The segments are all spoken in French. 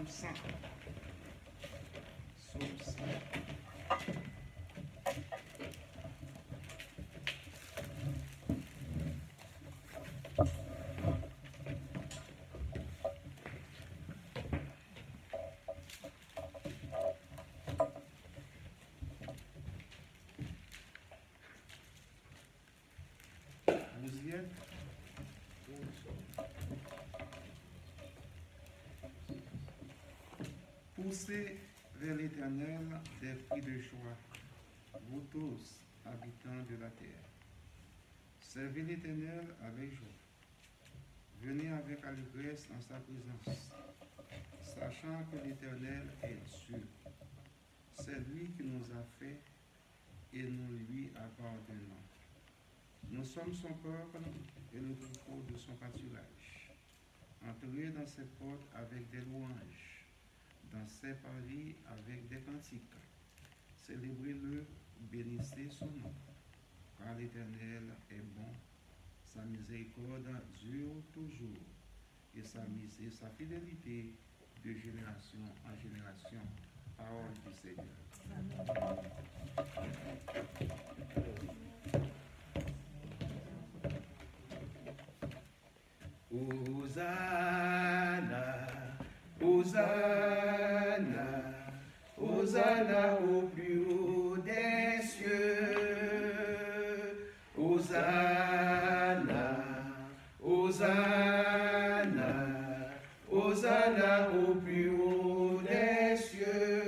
Psaume 100. Psaume 100. Vous y êtes? Poussez vers l'Éternel des cris de joie, vous tous, habitants de la terre. Servez l'Éternel avec joie. Venez avec allégresse en sa présence, sachant que l'Éternel est Dieu. C'est lui qui nous a fait et nous lui appartenons. Nous sommes son peuple et le troupeau de son pâturage. Entrez dans ses portes avec des louanges, dans ses paris avec des cantiques. Célébrez-le, bénissez son nom. Car l'Éternel est bon, sa miséricorde dure toujours, et sa fidélité de génération en génération. Parole du Seigneur. Hosanna, Hosanna, Hosanna au plus haut des cieux. Hosanna, Hosanna, Hosanna au plus haut des cieux.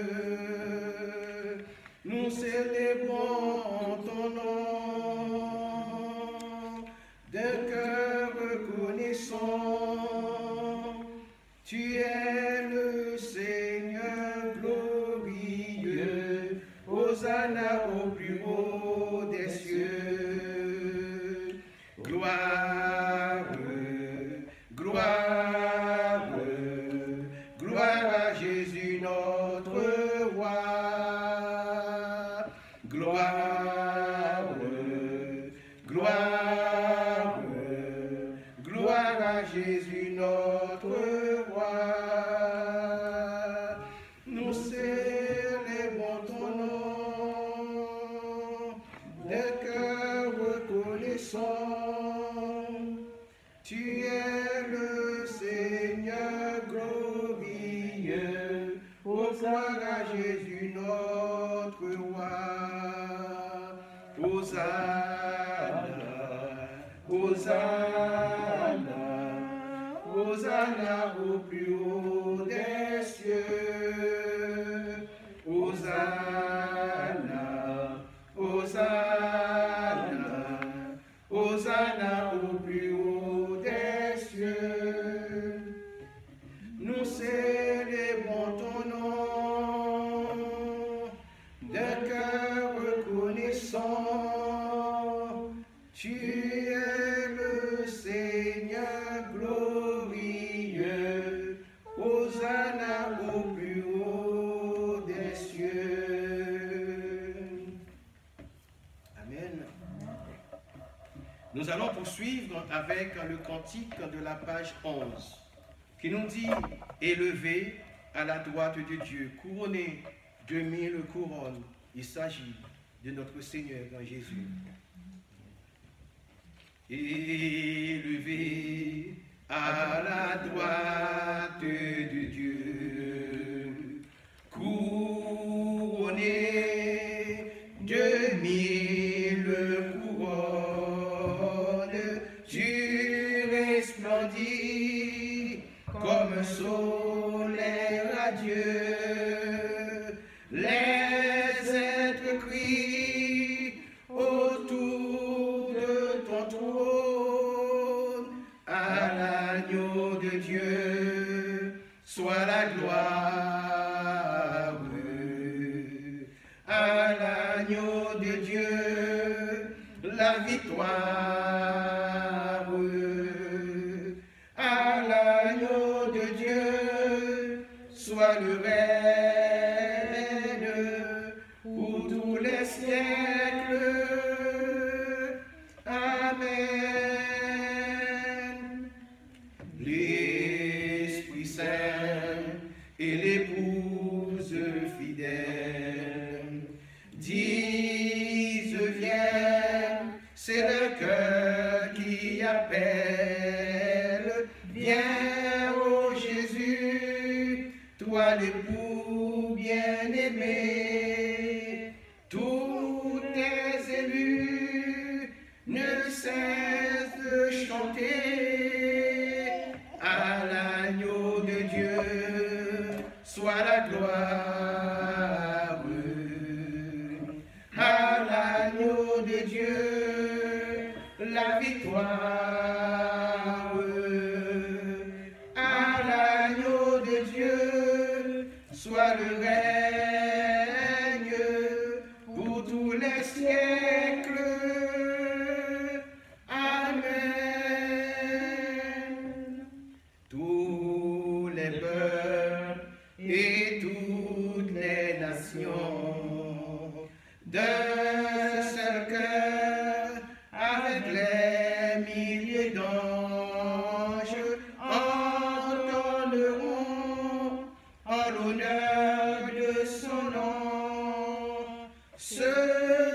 Nous célébrons ton nom d'un cœur reconnaissant. Tu es le Seigneur glorieux. Hosanna au plus haut des cieux. Gloire, gloire, gloire à Jésus notre roi. Gloire, gloire, gloire à Jésus notre roi. Nous célébrons ton nom de cœur reconnaissant. Tu es le Seigneur glorieux. Ô gloire à Jésus notre roi. Hosanna, Hosanna, Hosanna au plus haut des cieux. Hosanna, Hosanna, Hosanna au plus haut des cieux. Nous célébrons ton nom d'un cœur reconnaissant. Tu es le Seigneur glorieux. Hosanna au plus haut des cieux. Amen. Nous allons poursuivre avec le cantique de la page 11 qui nous dit « Élevé à la droite de Dieu, couronné de 1000 couronnes ». Il s'agit de notre Seigneur Jésus. Élevé à la droite de Dieu, couronné de 1000 couronnes, tu resplendis comme un soleil radieux. Les êtres crient autour de ton trône. À l'agneau de Dieu soit la gloire. À l'agneau de Dieu la victoire. À l'agneau de Dieu soit le règne pour tous les siècles. Amen. L'Esprit Saint et l'époux bien-aimé. Tous tes élus ne cessent de chanter à l'agneau de Dieu, soit la gloire. À l'agneau de Dieu, la victoire. À l'agneau de Dieu, soit le règne pour tous les siècles. Amen. Tous les peuples et toutes les nations, d'un seul cœur, avec les milliers d'anges, entendront en l'honneur de son nom ce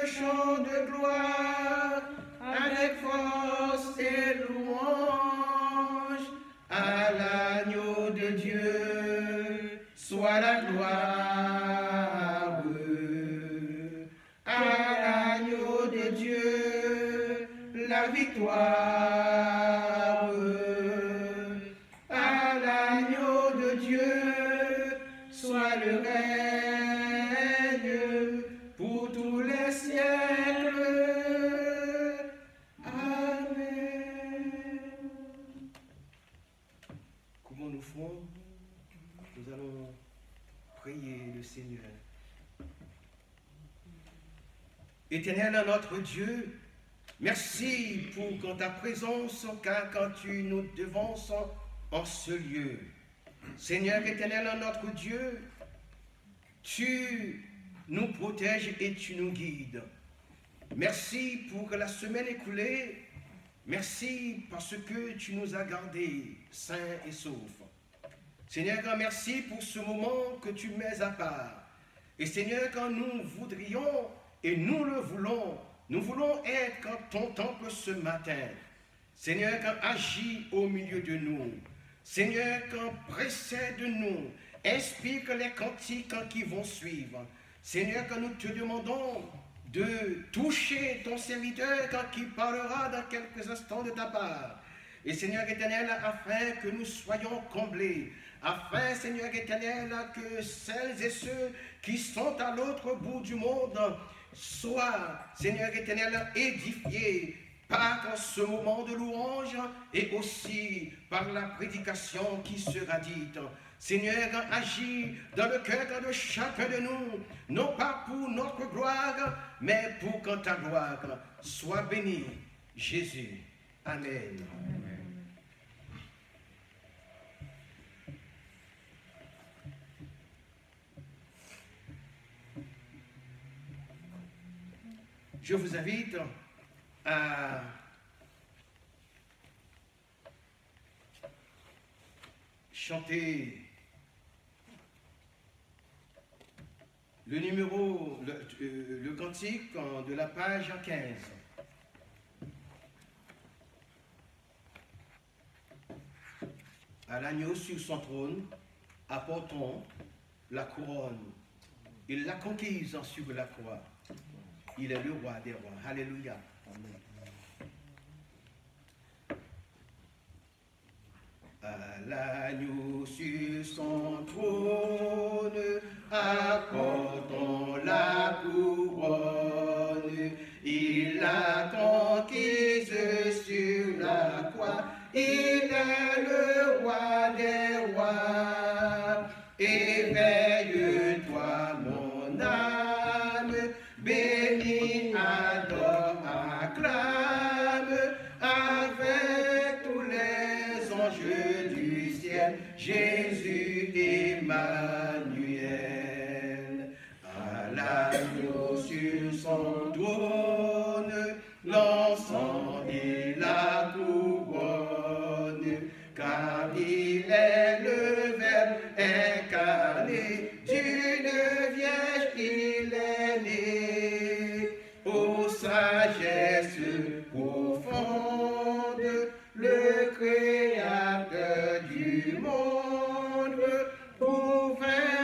chant de gloire avec force et louange. À l'agneau de Dieu soit la gloire. À l'agneau de Dieu la victoire. À l'agneau de Dieu soit le règne pour tous les siècles. Amen. Comment nous ferons? Nous allons prier le Seigneur. Éternel notre Dieu, merci pour ta présence, car quand tu nous devances en ce lieu. Seigneur éternel notre Dieu, tu nous protèges et tu nous guides. Merci pour la semaine écoulée. Merci parce que tu nous as gardés sains et saufs. Seigneur, merci pour ce moment que tu mets à part. Et Seigneur, quand nous voudrions et nous le voulons, nous voulons être dans ton temple ce matin. Seigneur, quand agis au milieu de nous. Seigneur, quand précède-nous, inspire les cantiques qui vont suivre. Seigneur, quand nous te demandons de toucher ton serviteur quand il parlera dans quelques instants de ta part. Et Seigneur éternel, afin que nous soyons comblés, afin, Seigneur éternel, que celles et ceux qui sont à l'autre bout du monde soient, Seigneur éternel, édifiés par ce moment de louange et aussi par la prédication qui sera dite. Seigneur, agis dans le cœur de chacun de nous, non pas pour notre gloire, mais pour que ta gloire soit bénie. Jésus. Amen. Amen. Je vous invite à chanter le cantique de la page 15. À l'agneau sur son trône, apportons la couronne. Il l'a conquise sur la croix. Il est le roi des rois. Alléluia. Amen. À l'agneau sur son trône, apportons la couronne. Il l'a conquise sur la croix. Il est le roi des rois. Éveille-toi, mon âme, bénis, adore, acclame, avec tous les anges du ciel, Jésus Emmanuel. À l'agneau sur son trône, l'encens et la couronne, car il est le Verbe incarné, d'une vierge il est né. Ô sagesse profonde, le Créateur du monde, pour vaincre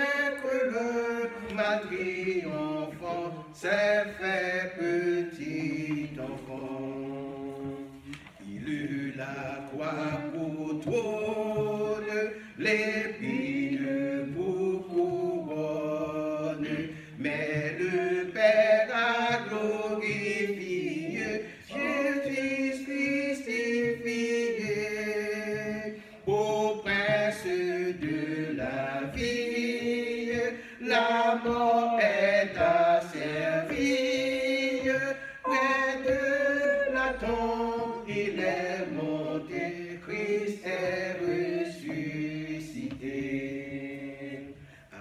l'épine pour couronne, mais le Père a glorifié Jésus justifié, au prince de la vie, la mort est asservie, près de la tombe il est monté, Christ est ressuscité. À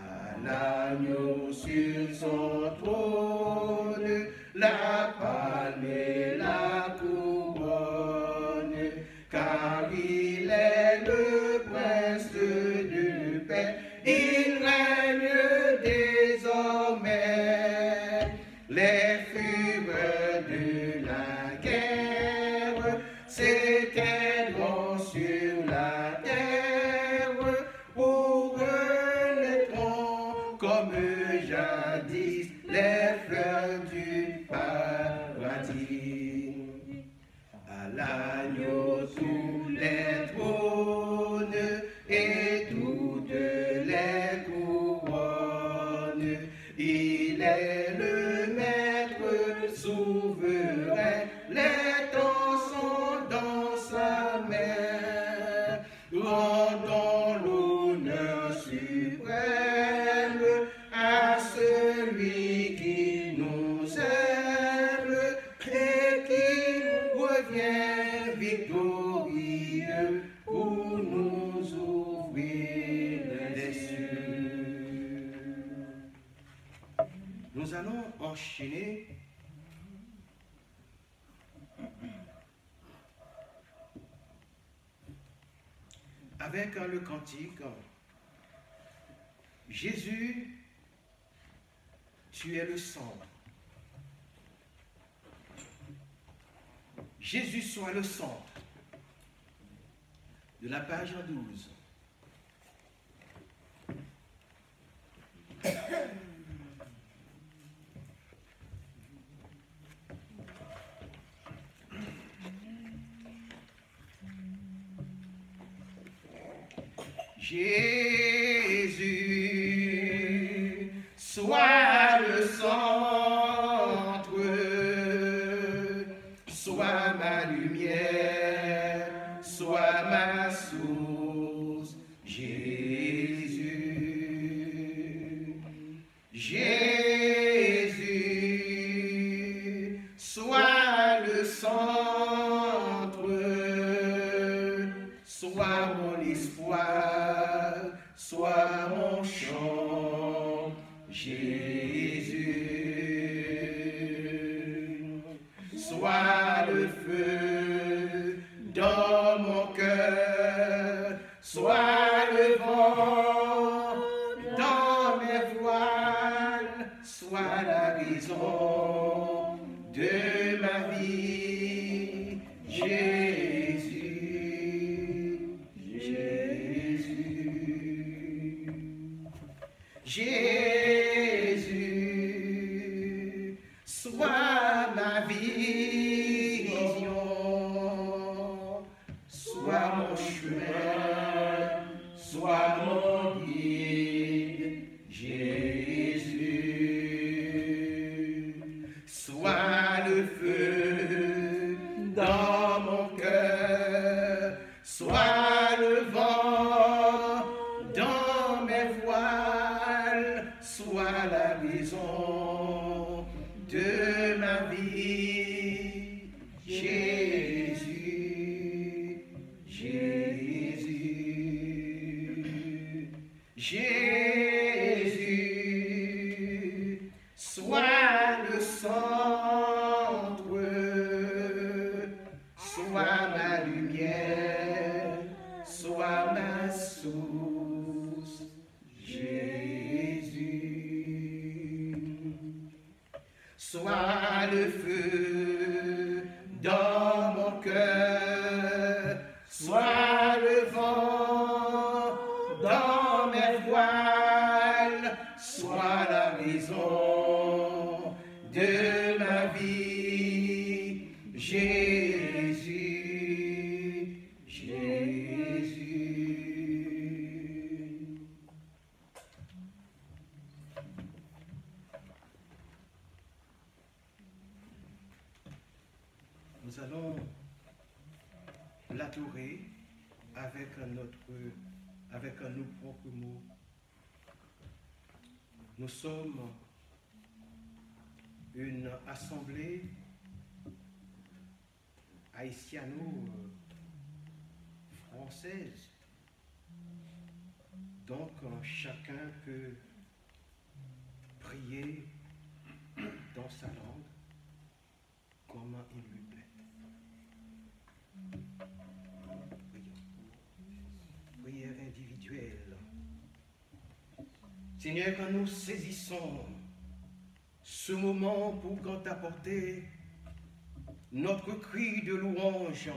l'agneau sur son trône, la palme et la couronne, car il est le prince de paix, il règne désormais. Les fureurs de la guerre s'éteindront sur la terre, où renaîtront comme jadis les fleurs du paradis. À l'agneau tous les trônes et toutes les couronnes, il est le maître souverain, les temps sont dans sa main. Rendons l'honneur suprême à celui qui nous aime et qui revient victorieux pour nous ouvrir les cieux. Nous allons enchaîner avec le cantique « Jésus, tu es le centre. Jésus soit le centre » de la page 12. Jésus, sois le centre, sois ma lumière, sois ma source. Jésus, Jésus, sois le centre, sois mon espoir, sois mon chant, Jésus. Sois le feu dans mon cœur, sois le vent dans mes voiles, sois la raison de ma vie, Jésus, Jésus, Jésus, sois ma vision, sois mon chemin, sois mon guide, Jésus. Sois le feu dans mon cœur, sois le vent dans mes voiles, sois la raison de ma vie, Jésus, Jésus, Jésus, sois le centre, sois ma lumière, sois ma source, Jésus. Sois le feu dans mon cœur, sois le vent dans mes voiles, sois la raison de ma vie, Jésus, Jésus. l'adorer avec nos propres mots. Nous sommes une assemblée haïtiano-française. Donc chacun peut prier dans sa langue comme il lui plaît. Prière individuelle. Seigneur, quand nous saisissons ce moment pour t'apporter notre cri de louange,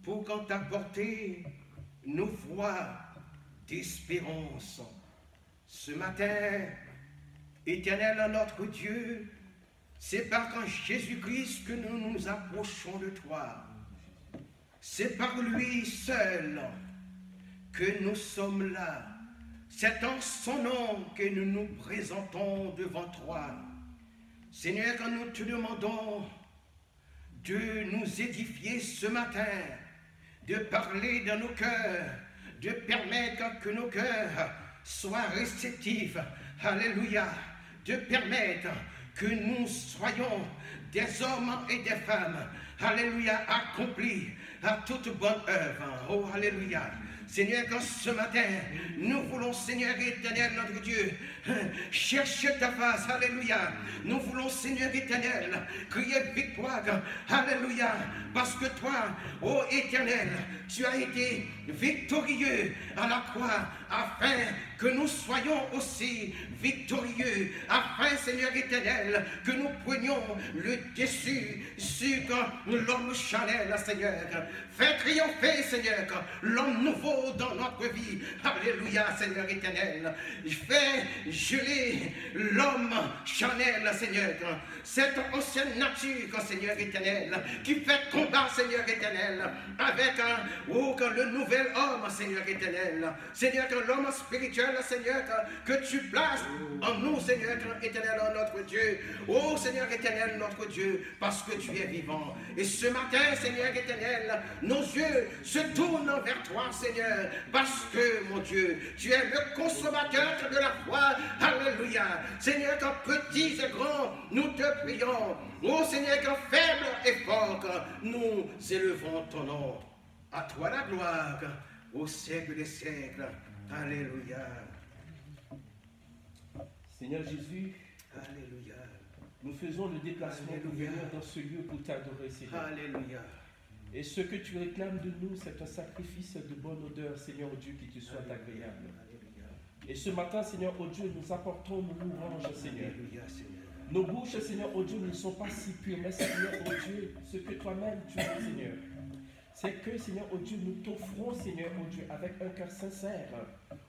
pour t'apporter nos voix d'espérance. Ce matin, Éternel notre Dieu, c'est par Jésus-Christ que nous nous approchons de toi. C'est par lui seul que nous sommes là. C'est en son nom que nous nous présentons devant toi. Seigneur, quand nous te demandons de nous édifier ce matin, de parler dans nos cœurs, de permettre que nos cœurs soient réceptifs, alléluia, de permettre que nous soyons des hommes et des femmes, alléluia, accomplis à toute bonne œuvre, oh alléluia. Seigneur, quand ce matin, nous voulons, Seigneur éternel, notre Dieu, chercher ta face, alléluia. Nous voulons, Seigneur éternel, crier victoire, alléluia. Parce que toi, ô éternel, tu as été victorieux à la croix, afin que nous soyons aussi victorieux, afin, Seigneur éternel, que nous prenions le dessus sur l'homme charnel, Seigneur. Fais triompher, Seigneur, l'homme nouveau dans notre vie. Alléluia, Seigneur éternel. Fais geler l'homme charnel, Seigneur. Cette ancienne nature, Seigneur éternel, qui fait combat, Seigneur éternel, avec le nouvel homme, Seigneur éternel. Seigneur, l'homme spirituel, Seigneur, que tu places en nous, Seigneur éternel, notre Dieu. Oh, Seigneur éternel, notre Dieu, parce que tu es vivant. Et ce matin, Seigneur éternel, nos yeux se tournent vers toi, Seigneur, parce que, mon Dieu, tu es le consommateur de la foi. Alléluia. Seigneur, quand petits et grands, nous te prions. Oh, Seigneur, quand faible et fort, nous élevons ton nom. À toi la gloire, au siècle des siècles. Alléluia. Seigneur Jésus, Alléluia. nous faisons le déplacement pour venir dans ce lieu pour t'adorer, Seigneur. Alléluia. Et ce que tu réclames de nous, c'est un sacrifice de bonne odeur, Seigneur Dieu, qui te soit agréable. Alléluia. Et ce matin, Seigneur Dieu, nous apportons nos louanges, Seigneur. Alléluia, Seigneur. Nos bouches, Seigneur Dieu, ne sont pas si pures, mais Seigneur Dieu, ce que toi-même tu veux, Seigneur, c'est que, Seigneur Dieu, nous t'offrons, Seigneur Dieu, avec un cœur sincère,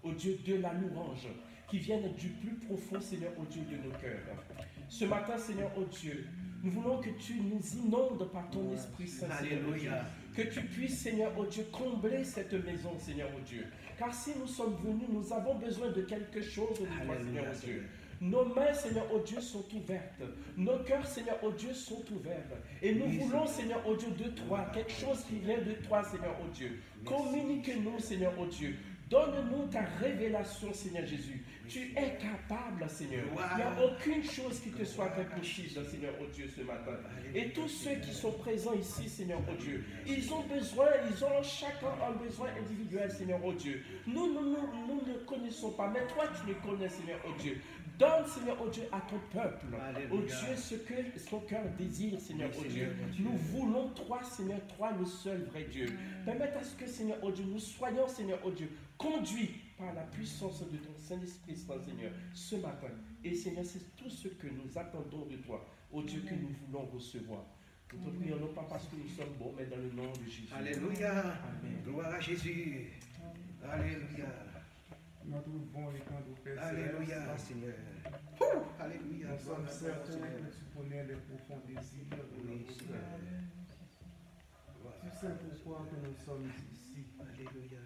au Dieu, de la louange, qui vienne du plus profond, Seigneur Dieu, de nos cœurs. Ce matin, Seigneur Dieu, nous voulons que tu nous inondes par ton Esprit Saint, Seigneur Dieu. Que tu puisses, Seigneur Dieu, combler cette maison, Seigneur Dieu. Car si nous sommes venus, nous avons besoin de quelque chose de toi, Seigneur Dieu. Nos mains, Seigneur Dieu, sont ouvertes. Nos cœurs, Seigneur Dieu, sont ouverts. Et nous voulons, Seigneur Dieu, de toi, quelque chose qui vient de toi, Seigneur Dieu. Communique-nous, Seigneur Dieu. Donne-nous ta révélation, Seigneur Jésus. Tu es capable, Seigneur. Il n'y a aucune chose qui te soit impossible, Seigneur Dieu, ce matin. Et tous ceux qui sont présents ici, Seigneur Dieu, ils ont chacun un besoin individuel, Seigneur Dieu. Nous ne connaissons pas, mais toi, tu les connais, Seigneur Dieu. Donne, Seigneur Dieu, à ton peuple, au Dieu, ce que son cœur désire, Seigneur Dieu. Nous voulons toi, Seigneur, toi, le seul vrai Dieu. Permette à ce que, Seigneur Dieu, nous soyons, Seigneur Dieu, conduits par la puissance de ton Saint-Esprit, Seigneur, ce matin. Et Seigneur, c'est tout ce que nous attendons de toi, ô Dieu, que nous voulons recevoir. Nous te prions non pas parce que nous sommes bons, mais dans le nom de Jésus. Alléluia. Amen. Gloire à Jésus. Alléluia. Notre bon et tendre Père Alléluia, céleste, Seigneur. Alléluia. nous sommes Gloire à certains Seigneur. que tu connais les profonds désirs de Oui, notre Seigneur. cœur. Tu sais pourquoi que nous sommes ici. Alléluia.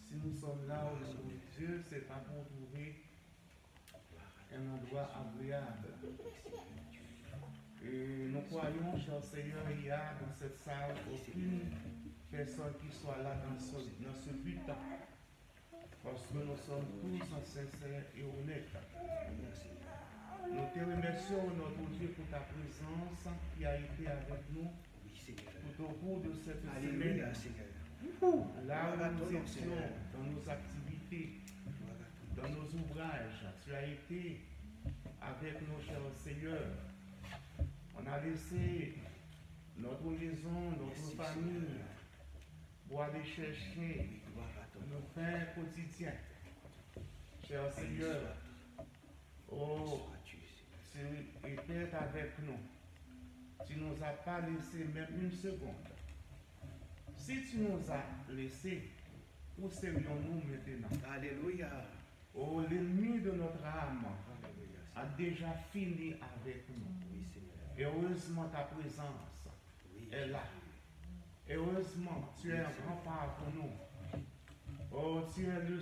Si nous sommes là aujourd'hui, Dieu, c'est pas pour trouver un endroit agréable. Et nous croyons, cher Seigneur, il y a dans cette salle aucune personne qui soit là dans ce but, parce que nous sommes tous sincères et honnêtes. Nous te remercions, notre Dieu, pour ta présence qui a été avec nous tout au cours de cette semaine. Là où nous étions dans nos activités, dans nos ouvrages, tu as été avec nos chers Seigneur. On a laissé notre maison, notre famille, pour aller chercher nos pains quotidiens. Cher Seigneur, oh, tu étais avec nous. Tu ne nous as pas laissé même une seconde. Si tu nous as laissé, où serions-nous maintenant? Alléluia. Oh, l'ennemi de notre âme a déjà fini avec nous. Oui, Seigneur. Et heureusement, ta présence est là. Et heureusement, tu es un rempart pour nous. Oh, tu es un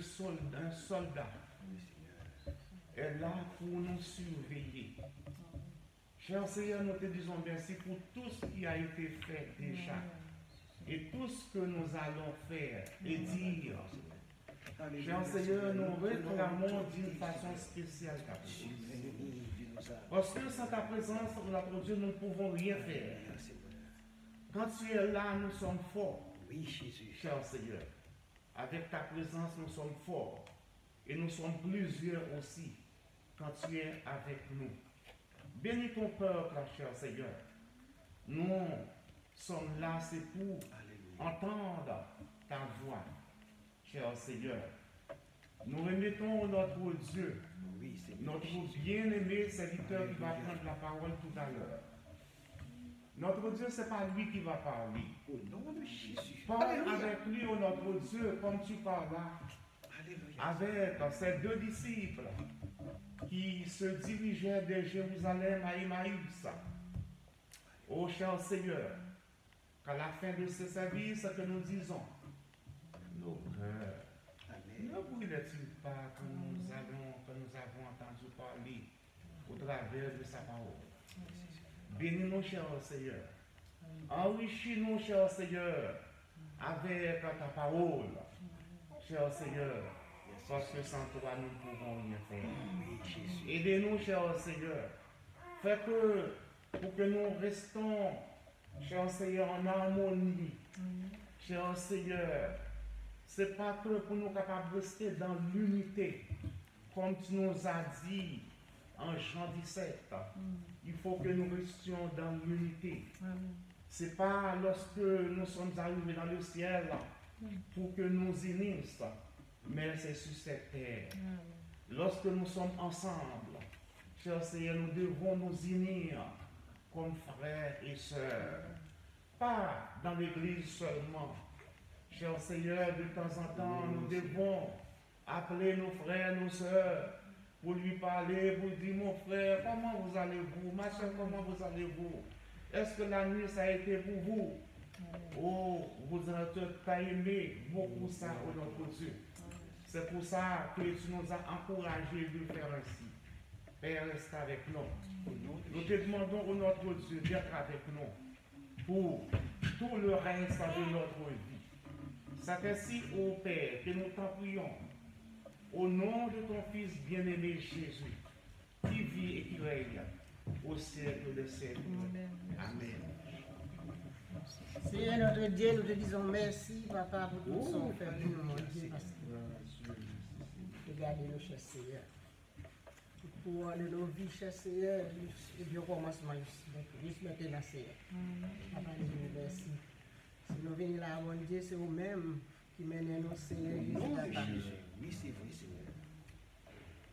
soldat. Est là pour nous surveiller. Cher Seigneur, nous te disons merci pour tout ce qui a été fait déjà. Et tout ce que nous allons faire et dire. Cher Seigneur, nous réclamons d'une façon spéciale ta présence. Parce que sans ta présence, notre Dieu, nous ne pouvons rien faire. Quand tu es là, nous sommes forts. Oui, Jésus. Cher Seigneur, avec ta présence, nous sommes forts. Et nous sommes plusieurs aussi quand tu es avec nous. Bénis ton peuple, cher Seigneur. Nous sommes là, c'est pour entendre ta voix, cher Seigneur. Nous remettons notre Dieu, Oui, notre bien-aimé serviteur qui va prendre la parole tout à l'heure. Notre Dieu, ce n'est pas lui qui va parler. Au nom de Jésus. Parle avec lui, oh notre Dieu, comme tu parlas avec ces deux disciples qui se dirigeaient de Jérusalem à Emmaüs. Ô cher Seigneur, qu'à la fin de ce service que nous disons, nos cœurs, ne brûle-t-il pas que nous avons entendu parler au travers de sa parole? Bénis-nous, cher Seigneur. Enrichis-nous, cher Seigneur, avec ta parole, cher Seigneur, parce que sans toi, nous ne pouvons rien faire. Aidez-nous, cher Seigneur. Fais pour que nous restons, cher Seigneur, en harmonie. Cher Seigneur, ce n'est pas que pour nous capables de rester dans l'unité, comme tu nous as dit en Jean 17. Il faut que nous restions dans l'unité. Ce n'est pas lorsque nous sommes arrivés dans le ciel pour que nous unissent, mais c'est sur cette terre. Lorsque nous sommes ensemble, cher Seigneur, nous devons nous unir comme frères et sœurs. Pas dans l'église seulement. Cher Seigneur, de temps en temps, nous devons appeler nos frères, nos sœurs, pour lui parler, pour dire, mon frère, comment vous allez-vous? Ma soeur, comment vous allez-vous? Est-ce que la nuit, ça a été pour vous? Oh, vous avez aimé beaucoup ça, oh notre Dieu. C'est pour ça que tu nous as encouragés de faire ainsi. Père, reste avec nous. Nous te demandons, oh notre Dieu, d'être avec nous pour tout le reste de notre vie. C'est ainsi, ô Père, que nous t'en prions. Au nom de ton Fils bien-aimé Jésus, qui vit et qui règne au siècle des siècles. Amen. Seigneur notre Dieu, nous te disons merci, Papa, pour tout ce qu'on fait pour nous, mon Dieu, parce que regardez nos chers Seigneur. Pour de nos vies, chers Seigneur, et du commencement juste maintenant, Seigneur. Papa, nous disons merci. Si nous venons là, mon Dieu, c'est vous-même qui menez nos Seigneur, Papa. Oui, c'est vrai, Seigneur.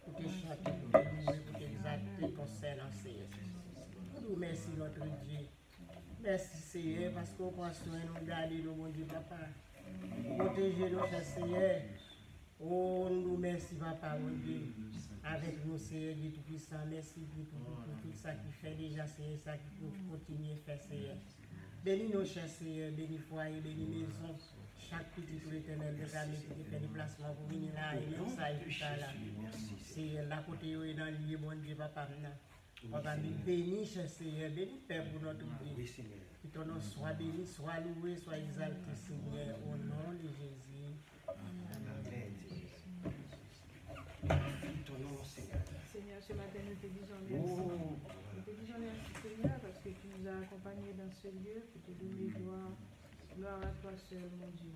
Pour te chanter, pour te louer, pour t'exalter concernant Seigneur. Nous merci, notre Dieu. Merci, Seigneur, parce qu'on prend soin de nous garder, mon Dieu, Papa. Protéger nos chers Seigneur. Oh, nous merci, Papa, mon Dieu. Avec nous, Seigneur, Dieu Tout-Puissant, merci pour tout ça qui fait déjà, Seigneur, ça qui peut continuer à faire, Seigneur. Bénis nos chers Seigneur, bénis foyer, bénis maison. Chaque petit pour l'éternel de ta qui fait des placements pour venir là et même ça et tout ça là. C'est la côté où est dans le lieu, bon Dieu, Papa. On va nous bénir, cher Seigneur, bénis Père pour notre vie. Oui, Seigneur. Que ton nom soit béni, soit loué, soit exalté, Seigneur, au nom de Jésus. Amen. Ton nom, Seigneur. Seigneur, ce matin, nous te disons merci. Nous te disons merci, Seigneur, parce que tu nous as accompagnés dans ce lieu pour te donner gloire. Gloire à toi seul, mon Dieu.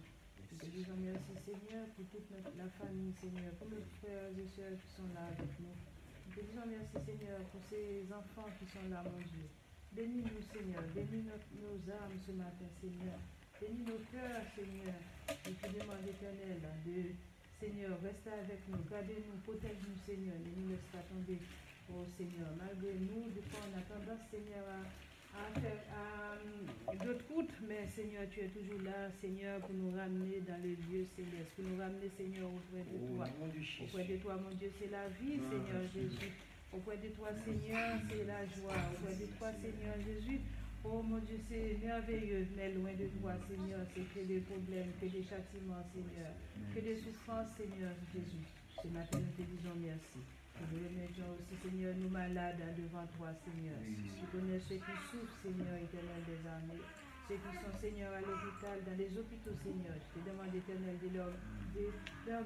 Nous te disons merci, Seigneur, pour toute la famille, Seigneur, pour nos frères et sœurs qui sont là avec nous. Nous te disons merci, Seigneur, pour ces enfants qui sont là, mon Dieu. Bénis-nous, Seigneur. Bénis nos âmes ce matin, Seigneur. Bénis nos cœurs, Seigneur. Nous te demandons, Éternel, Seigneur, reste avec nous. Gardez-nous, protège-nous, Seigneur. Ne nous laisse pas tomber, oh Seigneur. Malgré nous, des fois, on a tendance, Seigneur, à faire d'autres routes, mais Seigneur, tu es toujours là, Seigneur, pour nous ramener dans les lieux célestes, pour nous ramener, Seigneur, auprès de toi. Auprès de toi, mon Dieu, c'est la vie, Seigneur Jésus. Auprès de toi, Seigneur, c'est la joie. Auprès de toi, Seigneur Jésus, oh mon Dieu, c'est merveilleux, mais loin de toi, Seigneur, c'est que des problèmes, que des châtiments, Seigneur, que des souffrances, Seigneur Jésus. Ce matin, nous te disons merci. Nous remettons aussi, Seigneur, nous malades devant toi, Seigneur. Tu connais ceux qui souffrent, Seigneur éternel des armées. Ceux qui sont, Seigneur, à l'hôpital, dans les hôpitaux, Seigneur. Je te demande, éternel, de leur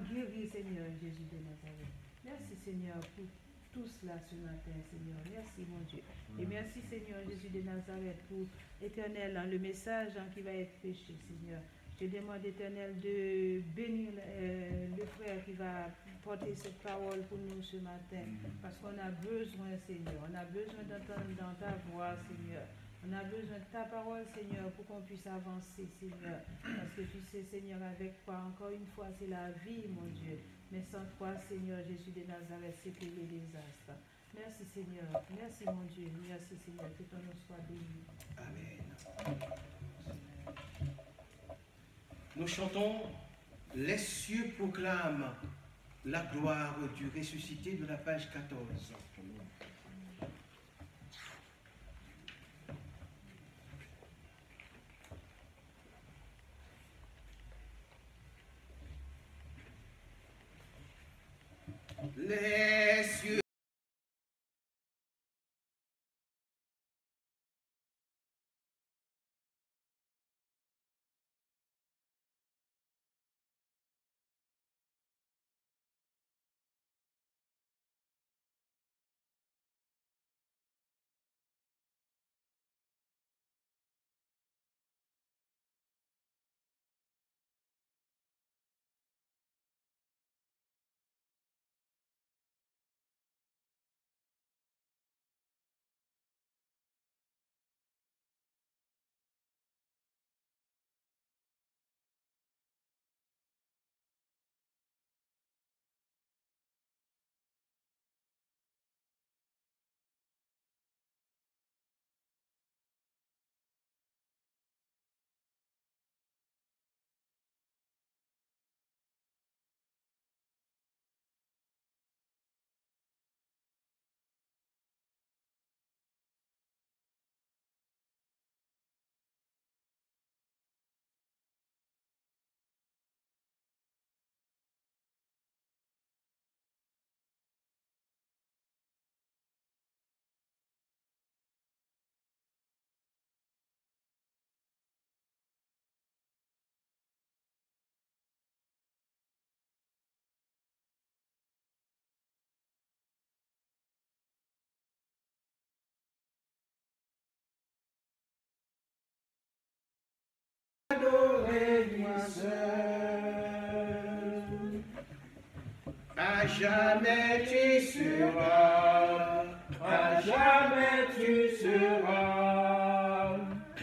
guérir, Seigneur, Jésus de Nazareth. Merci, Seigneur, pour tout cela ce matin, Seigneur. Merci, mon Dieu. Et merci, Seigneur, Jésus de Nazareth, pour, éternel, le message qui va être prêché, Seigneur. Je te demande, éternel, de bénir le frère qui va porter cette parole pour nous ce matin. Parce qu'on a besoin, Seigneur. On a besoin d'entendre dans ta voix, Seigneur. On a besoin de ta parole, Seigneur, pour qu'on puisse avancer, Seigneur. Parce que tu sais, Seigneur, avec toi, encore une fois, c'est la vie, mon Dieu. Mais sans toi, Seigneur, Jésus de Nazareth, c'est que les désastres. Merci, Seigneur. Merci, mon Dieu. Merci, Seigneur. Que ton nom soit béni. Amen. Nous chantons « Les cieux proclament la gloire du ressuscité » de la page 14. Les cieux adorez-moi seul. À jamais tu seras, à jamais tu seras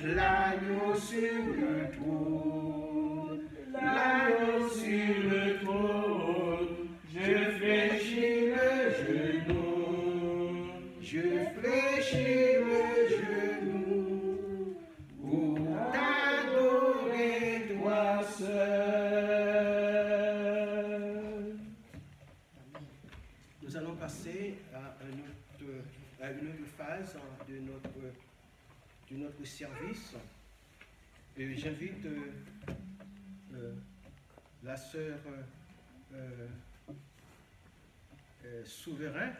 l'agneau sur le trône, l'agneau sur le trône. Je fléchis le genou, je fléchis le genou pour t'adorer toi seul. Nous allons passer à une autre phase de notre service. Et j'invite la sœur Souverain,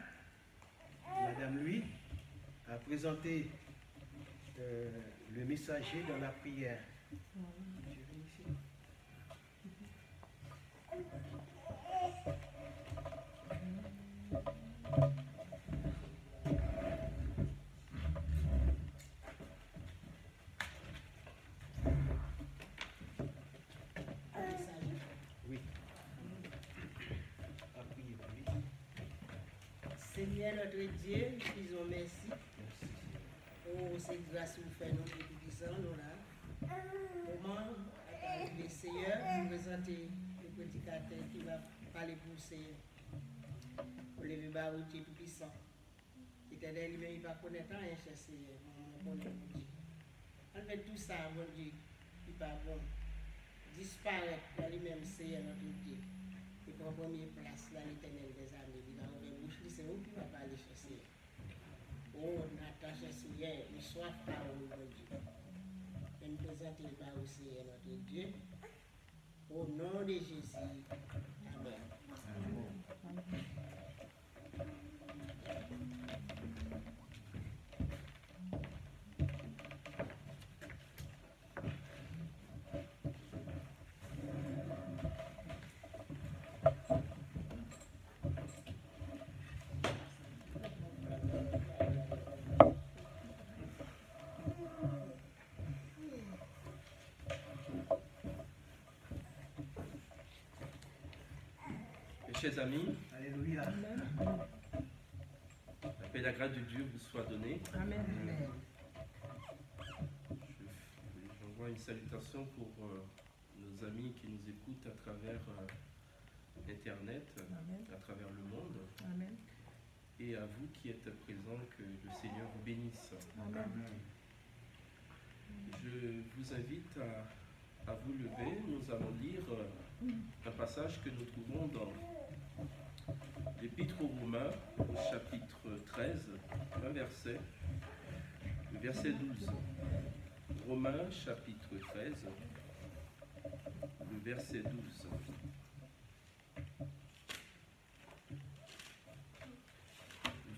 Madame Louis, à présenter le messager dans la prière. Oui. À prier, oui. Seigneur notre Dieu, nous disons merci. Oh, cette grâce vous fait nous depuis puissants, nous là. Comment, le Seigneur, nous présenter le prédicateur qui va parler pour le Seigneur. Pour lever baroutier tout puissant. L'éternel lui-même, il va connaître rien, cher Seigneur. On connaît mon Dieu. En fait, tout ça, mon Dieu, il va bon. Disparaître dans lui-même, Seigneur notre Dieu. Il prend première place dans l'éternel des armées. Il va ouvrir bouche, c'est où qui va parler, cher Seigneur. Oh, Nathan, cher Seigneur, il soit parole, mon Dieu. Et nous présentons par au Seigneur notre Dieu. Au nom de Jésus. Amen. Chers amis, Alléluia. la paix et la grâce de Dieu vous soit donnée. Amen. J'envoie une salutation pour nos amis qui nous écoutent à travers Internet, à travers le monde, Amen. et à vous qui êtes présents, que le Seigneur vous bénisse. Amen. Je vous invite à vous lever. Nous allons lire un passage que nous trouvons dans l'Épître aux Romains, au chapitre 13, un verset, le verset 12. Romains, chapitre 13, le verset 12.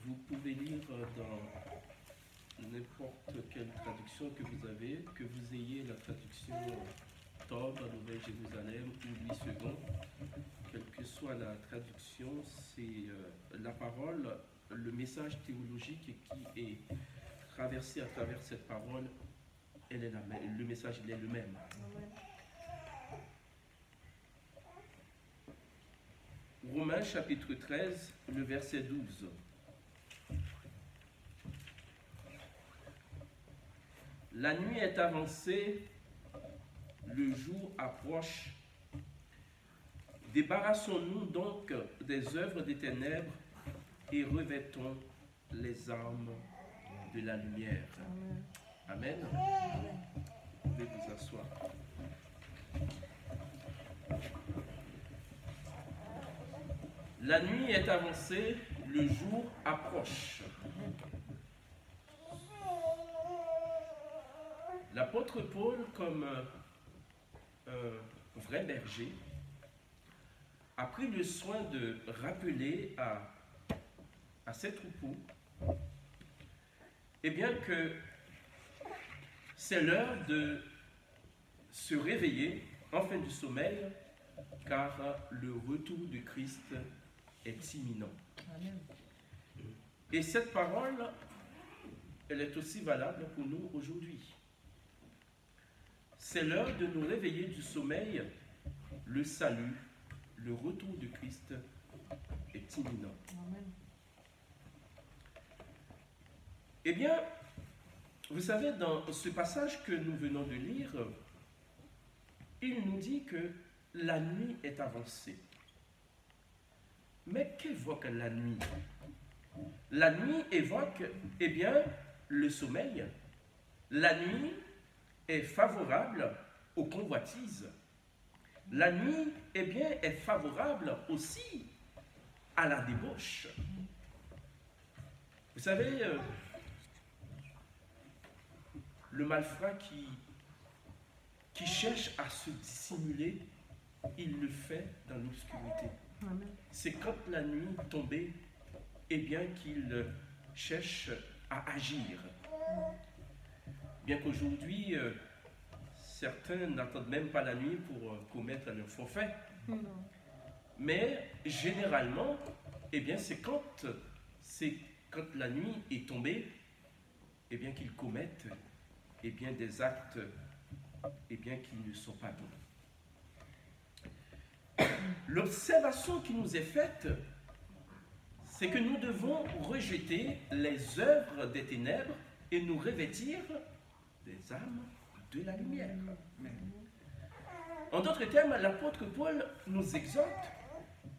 Vous pouvez lire dans n'importe quelle traduction que vous avez, que vous ayez la traduction Tob, Nouvelle-Jérusalem ou Louis II, quelle que soit la traduction, c'est la parole, le message théologique qui est traversé à travers cette parole, elle est le message il est le même. Romains chapitre 13, le verset 12. La nuit est avancée, le jour approche. Débarrassons-nous donc des œuvres des ténèbres et revêtons les armes de la lumière. Amen. Vous pouvez vous asseoir. La nuit est avancée, le jour approche. L'apôtre Paul, comme un vrai berger, a pris le soin de rappeler à ses troupeaux, eh bien que c'est l'heure de se réveiller en fin du sommeil, car le retour de Christ est imminent. Amen. Et cette parole, elle est aussi valable pour nous aujourd'hui. C'est l'heure de nous réveiller du sommeil. Le salut, le retour de Christ est imminent. Amen. Eh bien, vous savez, dans ce passage que nous venons de lire, il nous dit que la nuit est avancée. Mais qu'évoque la nuit? La nuit évoque, eh bien, le sommeil. La nuit est favorable aux convoitises. La nuit, eh bien, est favorable aussi à la débauche. Vous savez, le malfrat qui cherche à se dissimuler, il le fait dans l'obscurité. Amen. C'est quand la nuit tombée, eh bien, qu'il cherche à agir. Bien qu'aujourd'hui, certains n'attendent même pas la nuit pour commettre un forfait. Non. Mais généralement, eh bien, c'est quand la nuit est tombée, eh bien, qu'ils commettent eh bien, des actes eh bien, qui ne sont pas bons. L'observation qui nous est faite, c'est que nous devons rejeter les œuvres des ténèbres et nous revêtir des âmes de la lumière. En d'autres termes, l'apôtre Paul nous exhorte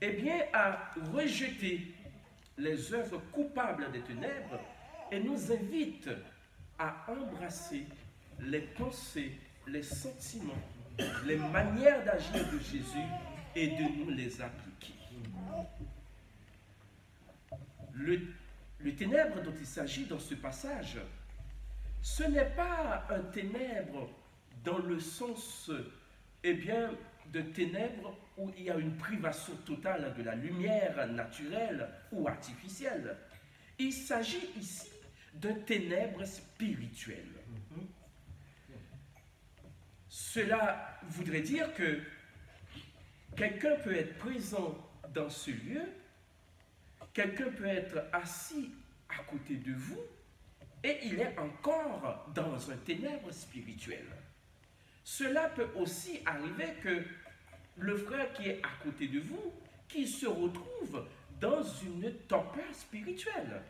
eh bien, à rejeter les œuvres coupables des ténèbres et nous invite à embrasser les pensées, les sentiments, les manières d'agir de Jésus et de nous les appliquer. Le ténèbre dont il s'agit dans ce passage, ce n'est pas un ténèbre dans le sens eh bien, de ténèbres où il y a une privation totale de la lumière naturelle ou artificielle. Il s'agit ici d'un ténèbre spirituel. Cela voudrait dire que quelqu'un peut être présent dans ce lieu, quelqu'un peut être assis à côté de vous, et il est encore dans un ténèbre spirituel. Cela peut aussi arriver que le frère qui est à côté de vous, qui se retrouve dans une torpeur spirituelle.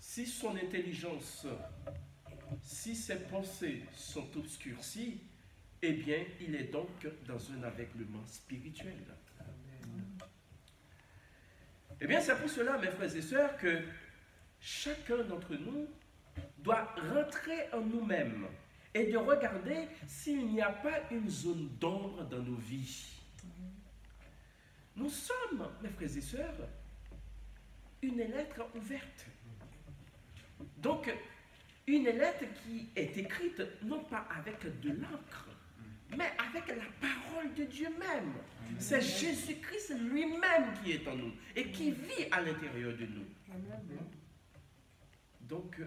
Si son intelligence, si ses pensées sont obscurcies, eh bien, il est donc dans un aveuglement spirituel. Eh bien, c'est pour cela, mes frères et sœurs, que chacun d'entre nous doit rentrer en nous-mêmes et de regarder s'il n'y a pas une zone d'ombre dans nos vies. Nous sommes, mes frères et sœurs, une lettre ouverte. Donc, une lettre qui est écrite non pas avec de l'encre, mais avec la parole de Dieu même. C'est Jésus-Christ lui-même qui est en nous et qui vit à l'intérieur de nous. Donc,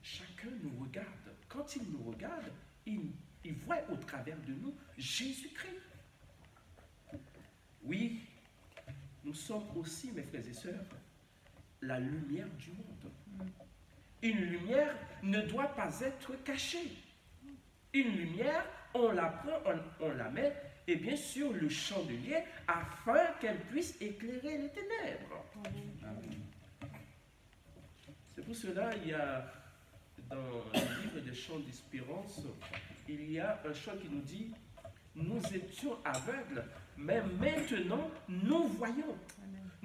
chacun nous regarde. Quand il nous regarde, il voit au travers de nous Jésus-Christ. Oui, nous sommes aussi, mes frères et sœurs, la lumière du monde. Une lumière ne doit pas être cachée. Une lumière, on la prend, on la met, et bien sûr, le chandelier, afin qu'elle puisse éclairer les ténèbres. C'est pour cela, il y a, dans le livre des chants d'espérance, il y a un chant qui nous dit « Nous étions aveugles, mais maintenant, nous voyons. »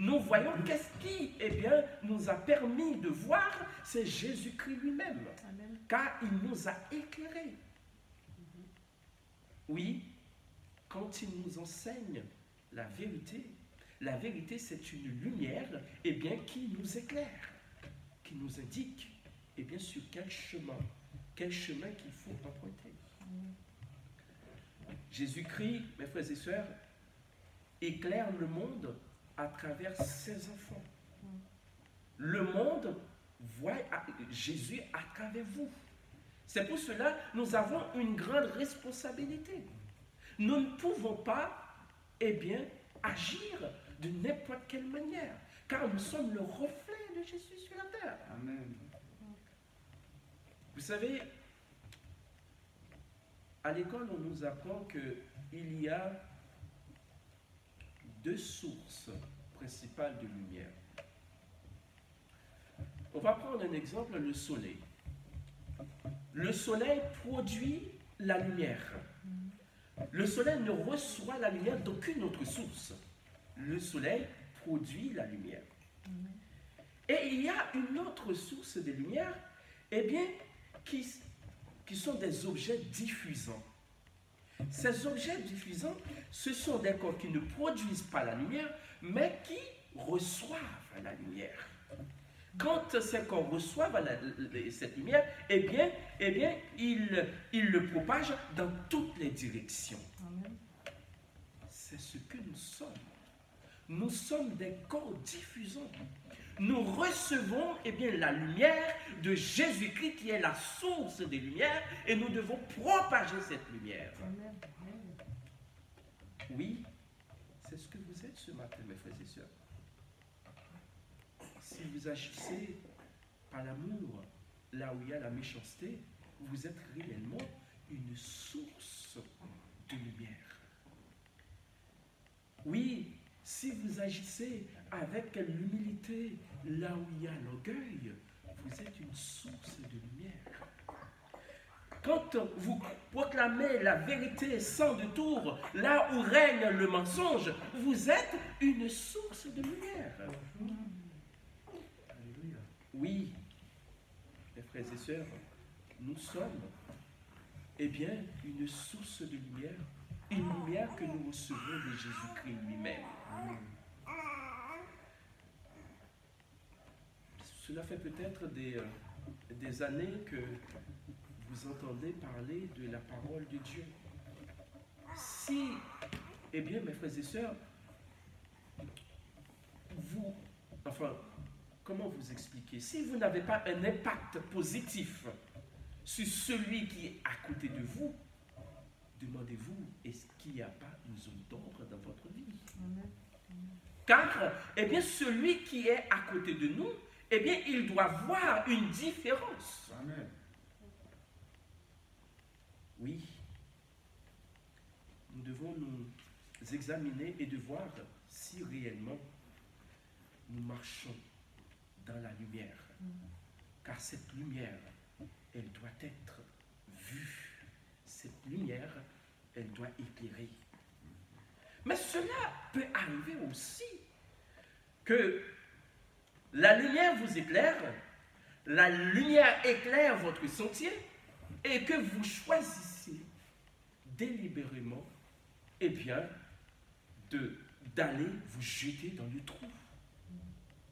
Nous voyons qu'est-ce qui, eh bien, nous a permis de voir, c'est Jésus-Christ lui-même, car il nous a éclairés. Oui, quand il nous enseigne la vérité c'est une lumière, eh bien, qui nous éclaire, qui nous indique, eh bien, sur quel chemin qu'il faut emprunter. Jésus-Christ, mes frères et sœurs, éclaire le monde à travers ses enfants. Le monde voit Jésus à travers vous. C'est pour cela que nous avons une grande responsabilité. Nous ne pouvons pas, eh bien, agir de n'importe quelle manière, car nous sommes le reflet de Jésus sur la terre. Amen. Vous savez, à l'école, on nous apprend qu'il y a deux sources principales de lumière. On va prendre un exemple, le soleil. Le soleil produit la lumière. Le soleil ne reçoit la lumière d'aucune autre source. Le soleil produit la lumière. Et il y a une autre source de lumière, eh bien, qui sont des objets diffusants. Ces objets diffusants, ce sont des corps qui ne produisent pas la lumière, mais qui reçoivent la lumière. Quand ces corps reçoivent cette lumière, eh bien, ils le propagent dans toutes les directions. C'est ce que nous sommes. Nous sommes des corps diffusants. nous recevons la lumière de Jésus-Christ qui est la source des lumières et nous devons propager cette lumière. Amen. Oui, c'est ce que vous êtes ce matin, mes frères et sœurs. Si vous agissez par l'amour, là où il y a la méchanceté, vous êtes réellement une source de lumière. Oui, si vous agissez avec l'humilité, là où il y a l'orgueil, vous êtes une source de lumière. Quand vous proclamez la vérité sans détour, là où règne le mensonge, vous êtes une source de lumière. Alléluia. Oui, mes frères et sœurs, nous sommes, une source de lumière, une lumière que nous recevons de Jésus-Christ lui-même. Cela fait peut-être des années que vous entendez parler de la parole de Dieu. Si, mes frères et sœurs, comment vous expliquer? Si vous n'avez pas un impact positif sur celui qui est à côté de vous, demandez-vous, est-ce qu'il n'y a pas une zone d'ombre dans votre vie? Amen. Car, celui qui est à côté de nous, il doit voir une différence. Amen. Oui, nous devons nous examiner et de voir si réellement nous marchons dans la lumière. Car cette lumière, elle doit être vue. Cette lumière, elle doit éclairer. Mais cela peut arriver aussi que la lumière vous éclaire, la lumière éclaire votre sentier et que vous choisissez délibérément, d'aller vous jeter dans le trou.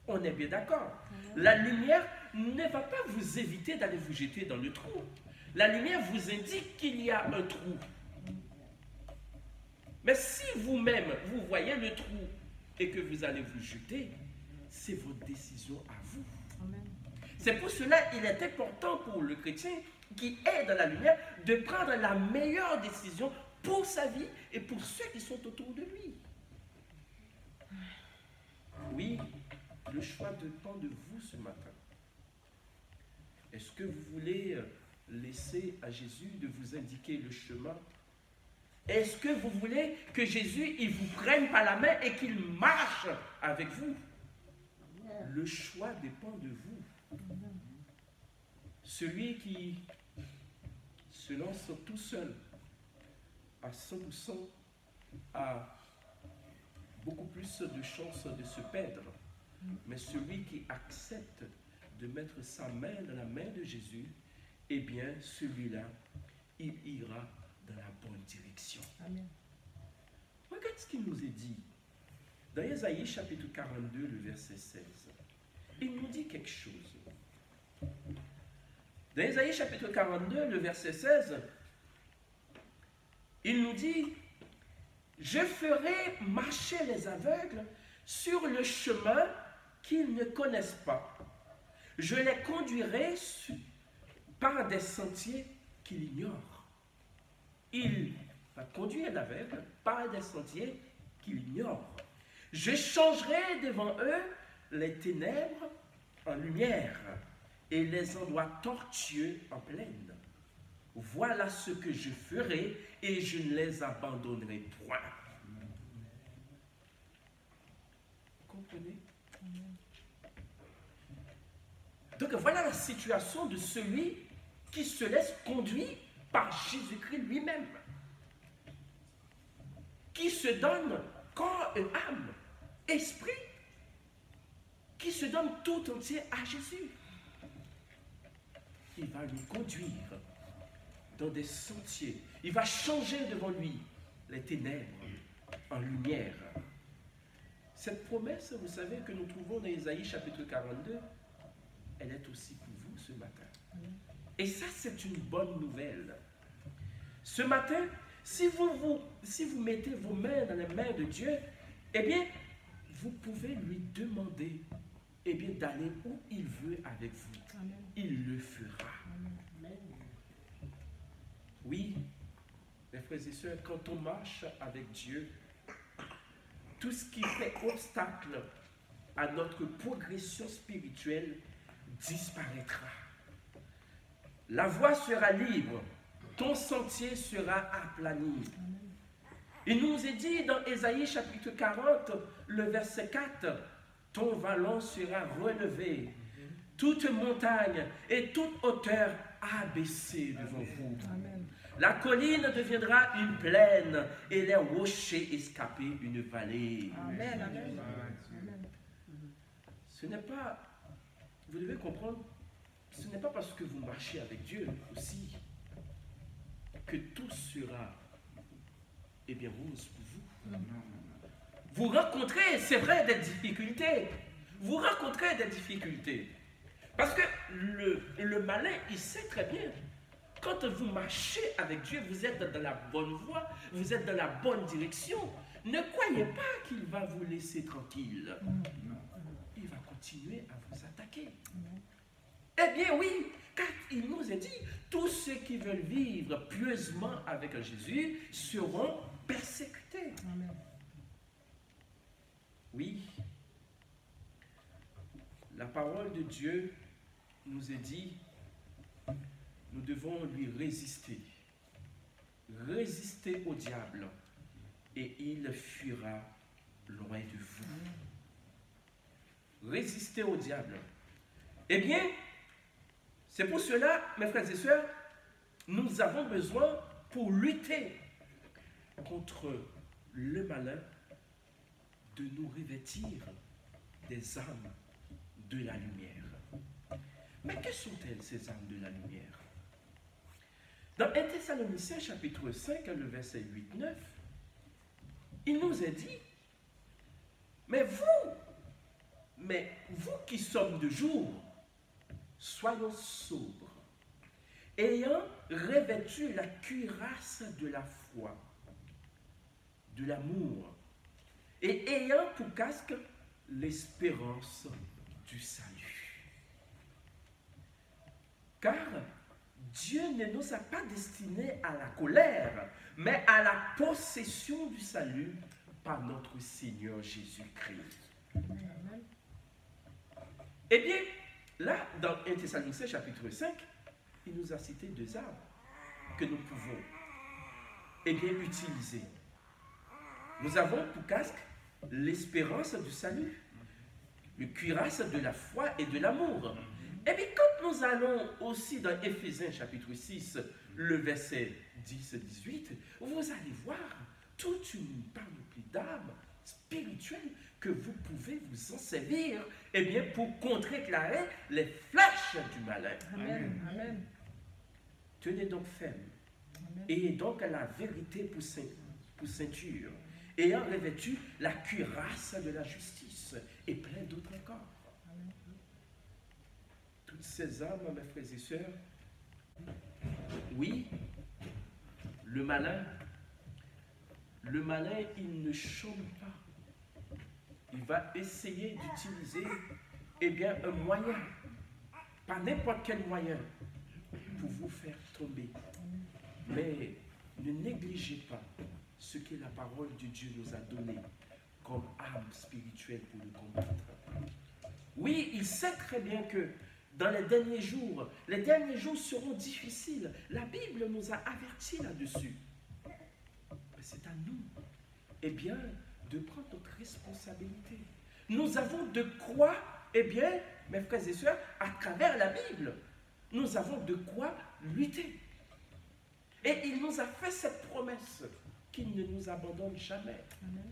On est bien d'accord. La lumière ne va pas vous éviter d'aller vous jeter dans le trou. La lumière vous indique qu'il y a un trou. Mais si vous-même, vous voyez le trou et que vous allez vous jeter, c'est votre décision à vous. Amen. C'est pour cela qu'il est important pour le chrétien qui est dans la lumière de prendre la meilleure décision pour sa vie et pour ceux qui sont autour de lui. Oui, le choix dépend de vous ce matin. Est-ce que vous voulez laisser à Jésus de vous indiquer le chemin? Est-ce que vous voulez que Jésus il vous prenne par la main et qu'il marche avec vous? Le choix dépend de vous. Celui qui se lance tout seul à 100% a beaucoup plus de chances de se perdre. Mais celui qui accepte de mettre sa main dans la main de Jésus, celui-là, il ira dans la bonne direction. Amen. Regarde ce qu'il nous est dit. Dans Ésaïe chapitre 42, le verset 16, il nous dit quelque chose. Dans Ésaïe chapitre 42, le verset 16, il nous dit « Je ferai marcher les aveugles sur le chemin qu'ils ne connaissent pas. Je les conduirai par des sentiers qu'ils ignorent. » Il va conduire l'aveugle par des sentiers qu'il ignore. Je changerai devant eux les ténèbres en lumière et les endroits tortueux en plaine. Voilà ce que je ferai et je ne les abandonnerai point. Comprenez? Donc voilà la situation de celui qui se laisse conduire par Jésus-Christ lui-même, qui se donne corps et âme, esprit, qui se donne tout entier à Jésus. Il va lui conduire dans des sentiers. Il va changer devant lui les ténèbres en lumière. Cette promesse, vous savez, que nous trouvons dans Ésaïe chapitre 42, elle est aussi pour vous ce matin. Et ça, c'est une bonne nouvelle. Ce matin, si vous mettez vos mains dans les mains de Dieu, vous pouvez lui demander eh bien, d'aller où il veut avec vous. Amen. Il le fera. Amen. Oui, mes frères et sœurs, quand on marche avec Dieu, tout ce qui fait obstacle à notre progression spirituelle disparaîtra. La voie sera libre, ton sentier sera aplani. Il nous est dit dans Ésaïe chapitre 40, le verset 4, ton vallon sera relevé, toute montagne et toute hauteur abaissée devant vous. Amen. La colline deviendra une plaine et les rochers escapés une vallée. Amen. Amen. Amen. Ce n'est pas, vous devez comprendre, ce n'est pas parce que vous marchez avec Dieu aussi que tout sera, eh bien, rose pour vous. Vous rencontrez, c'est vrai, des difficultés. Vous rencontrez des difficultés. Parce que le malin, il sait très bien. Quand vous marchez avec Dieu, vous êtes dans la bonne voie, vous êtes dans la bonne direction. Ne croyez pas qu'il va vous laisser tranquille. Il va continuer à vous attaquer. Eh bien oui, car il nous a dit, tous ceux qui veulent vivre pieusement avec Jésus seront persécutés. Amen. Oui, la parole de Dieu nous est dit, nous devons lui résister. Résister au diable et il fuira loin de vous. Résister au diable. Eh bien, c'est pour cela, mes frères et sœurs, nous avons besoin, pour lutter contre le malin, de nous revêtir des armes de la lumière. Mais que sont-elles, ces armes de la lumière? Dans 1 Thessaloniciens chapitre 5, le verset 8-9, il nous est dit, mais vous qui sommes de jour, soyons sobres, ayant revêtu la cuirasse de la foi, de l'amour, et ayant pour casque l'espérance du salut. Car Dieu ne nous a pas destinés à la colère, mais à la possession du salut par notre Seigneur Jésus-Christ. Eh bien, là, dans 1 Thessaloniciens chapitre 5, il nous a cité deux armes que nous pouvons, eh bien, utiliser. Nous avons pour casque l'espérance du salut, le cuirasse de la foi et de l'amour. Et bien, quand nous allons aussi dans Éphésiens chapitre 6, le verset 10-18, vous allez voir toute une panoplie d'armes spirituelles que vous pouvez vous en servir, eh bien, pour contrecarrer les flèches du malin. Amen. Amen. Tenez donc ferme, Amen. ayez donc la vérité pour ceinture, ayant revêtu la cuirasse de la justice et plein d'autres encore. Toutes ces armes, mes frères et sœurs, oui, le malin, il ne chôme pas. Il va essayer d'utiliser, eh bien, un moyen, pas n'importe quel moyen, pour vous faire tomber. Mais ne négligez pas ce que la parole de Dieu nous a donné comme arme spirituelle pour nous combattre. Oui, il sait très bien que dans les derniers jours seront difficiles. La Bible nous a avertis là-dessus. Mais c'est à nous, eh bien, de prendre notre responsabilité. Nous avons de quoi, eh bien, mes frères et sœurs, à travers la Bible, nous avons de quoi lutter. Et il nous a fait cette promesse qu'il ne nous abandonne jamais. Amen.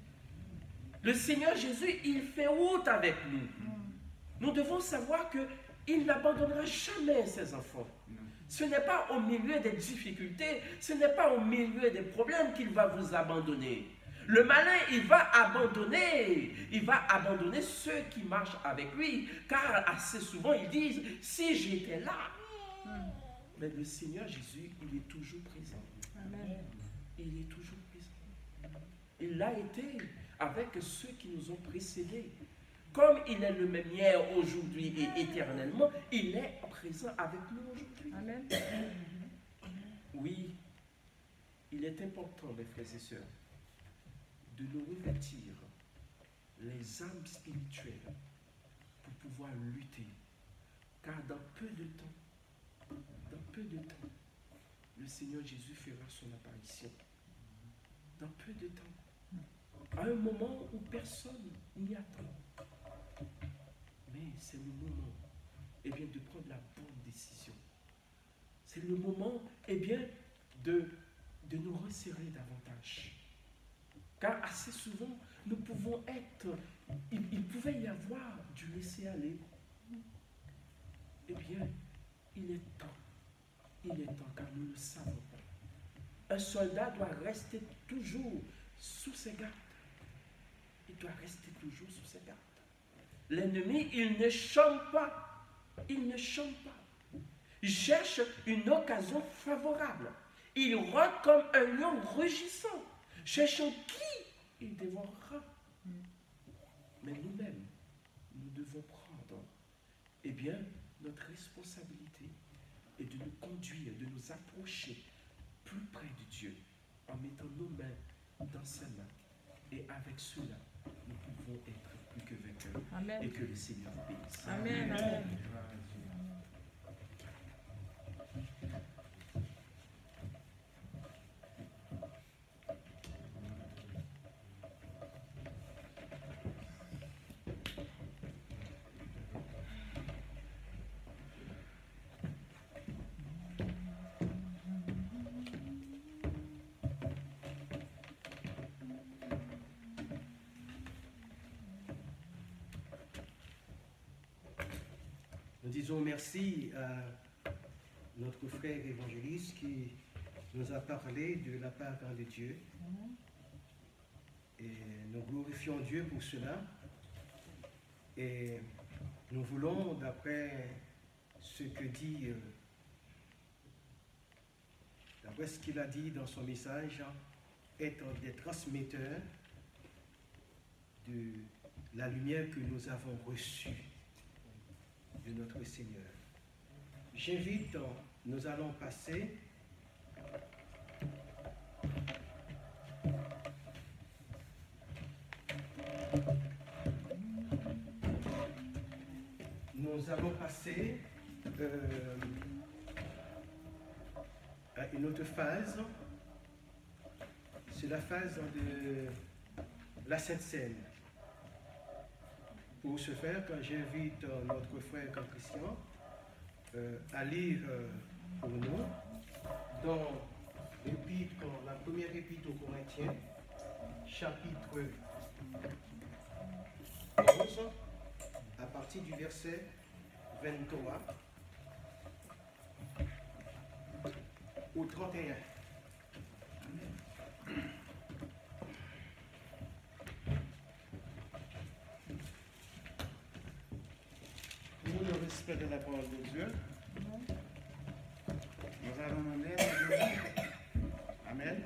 Le Seigneur Jésus, il fait route avec nous. Nous devons savoir qu'il n'abandonnera jamais ses enfants. Ce n'est pas au milieu des difficultés, ce n'est pas au milieu des problèmes qu'il va vous abandonner. Le malin, il va abandonner ceux qui marchent avec lui, car assez souvent ils disent, si j'étais là. Mais le Seigneur Jésus, il est toujours présent. Amen. Il est toujours présent. Il l'a été avec ceux qui nous ont précédés. comme il est le même hier, aujourd'hui et éternellement, il est présent avec nous aujourd'hui. Amen. Oui, il est important, mes frères et sœurs, de nous revêtir les âmes spirituelles pour pouvoir lutter. Car dans peu de temps, le Seigneur Jésus fera son apparition. Dans peu de temps. À un moment où personne n'y attend. Mais c'est le moment, eh bien, de prendre la bonne décision. C'est le moment, eh bien, de nous resserrer davantage. Car assez souvent, nous pouvons être, il pouvait y avoir du laisser-aller. Eh bien, il est temps, car nous le savons. Un soldat doit rester toujours sous ses gardes. Il doit rester toujours sous ses gardes. L'ennemi, il ne chante pas. Il ne chante pas. Il cherche une occasion favorable. Il rote comme un lion rugissant, cherchant qui il dévorera. Mais nous-mêmes, nous devons prendre, eh bien, notre responsabilité est de nous conduire, de nous approcher plus près de Dieu, en mettant nos mains dans sa main. Et avec cela, nous pouvons être plus que vainqueurs. Amen. Et que le Seigneur nous bénisse. Amen. Amen. Nous disons merci à notre frère évangéliste qui nous a parlé de la part de Dieu. Et nous glorifions Dieu pour cela. Et nous voulons, d'après ce que dit, d'après ce qu'il a dit dans son message, être des transmetteurs de la lumière que nous avons reçue de notre Seigneur. J'invite, nous allons passer à une autre phase. C'est la phase de la Sainte Seine. Pour ce faire, quand j'invite notre frère Christian à lire pour nous dans la première épître aux Corinthiens, chapitre 11, à partir du verset 23 au 31. Pour le respect de la parole de Dieu, nous allons demander à Dieu. Amen.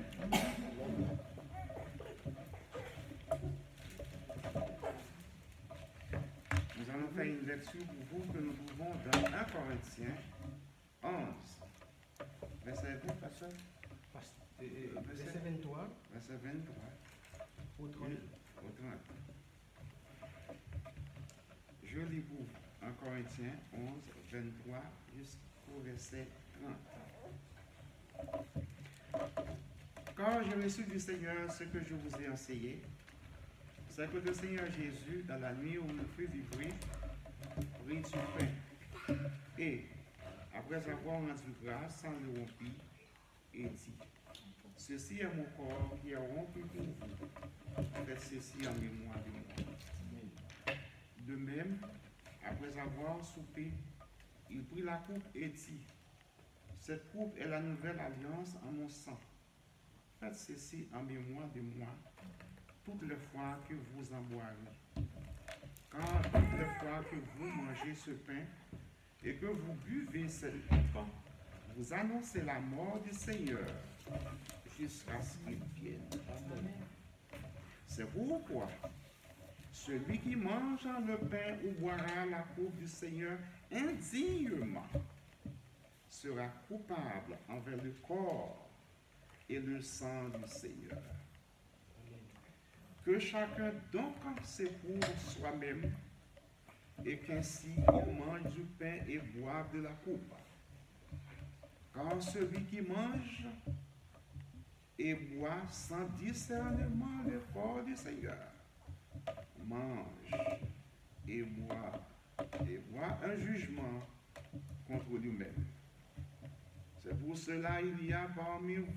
Nous allons faire une lecture pour vous que nous trouvons dans 1 Corinthiens 11. Verset 2, pasteur. Verset 23 Verset 23 au 30. au 30. Je lis pour 1 Corinthiens 11, 23 jusqu'au verset 30. Quand j'ai reçu du Seigneur ce que je vous ai enseigné, c'est que le Seigneur Jésus, dans la nuit où il fut livré, prit du pain et, après avoir rendu grâce, sans le rompit et dit, ceci est mon corps qui est rompu pour vous. Faites ceci en mémoire de moi. De même, après avoir soupé, il prit la coupe et dit, cette coupe est la nouvelle alliance en mon sang. Faites ceci en mémoire de moi, toutes les fois que vous en boirez. Quand toutes les fois que vous mangez ce pain et que vous buvez cette coupe, vous annoncez la mort du Seigneur jusqu'à ce qu'il vienne. C'est pourquoi Celui qui mangera le pain ou boira la coupe du Seigneur indignement sera coupable envers le corps et le sang du Seigneur. Que chacun donc s'éprouve soi-même et qu'ainsi il mange du pain et boive de la coupe. Car celui qui mange et boit sans discernement le corps du Seigneur mange et boit un jugement contre lui-même. C'est pour cela il y a parmi vous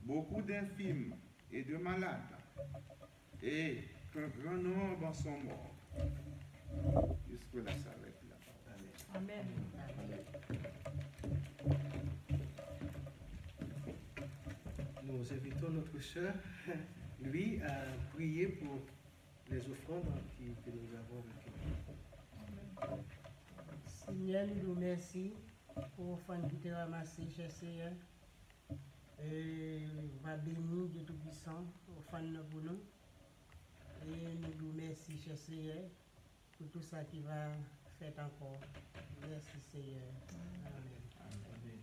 beaucoup d'infimes et de malades, et qu'un grand nombre en sont morts. Jusque là, ça arrête la parole. Amen. Nous invitons notre sœur, lui, à prier pour les offrandes que nous avons recueillies. Seigneur, nous vous remercions pour l'offrande qui t'a ramassée chez Seigneur. Et va bénir Dieu Tout-Puissant, offrande pour nous. Et nous vous remercions chez Seigneur pour tout ça qui va faire encore. Merci Seigneur. Amen.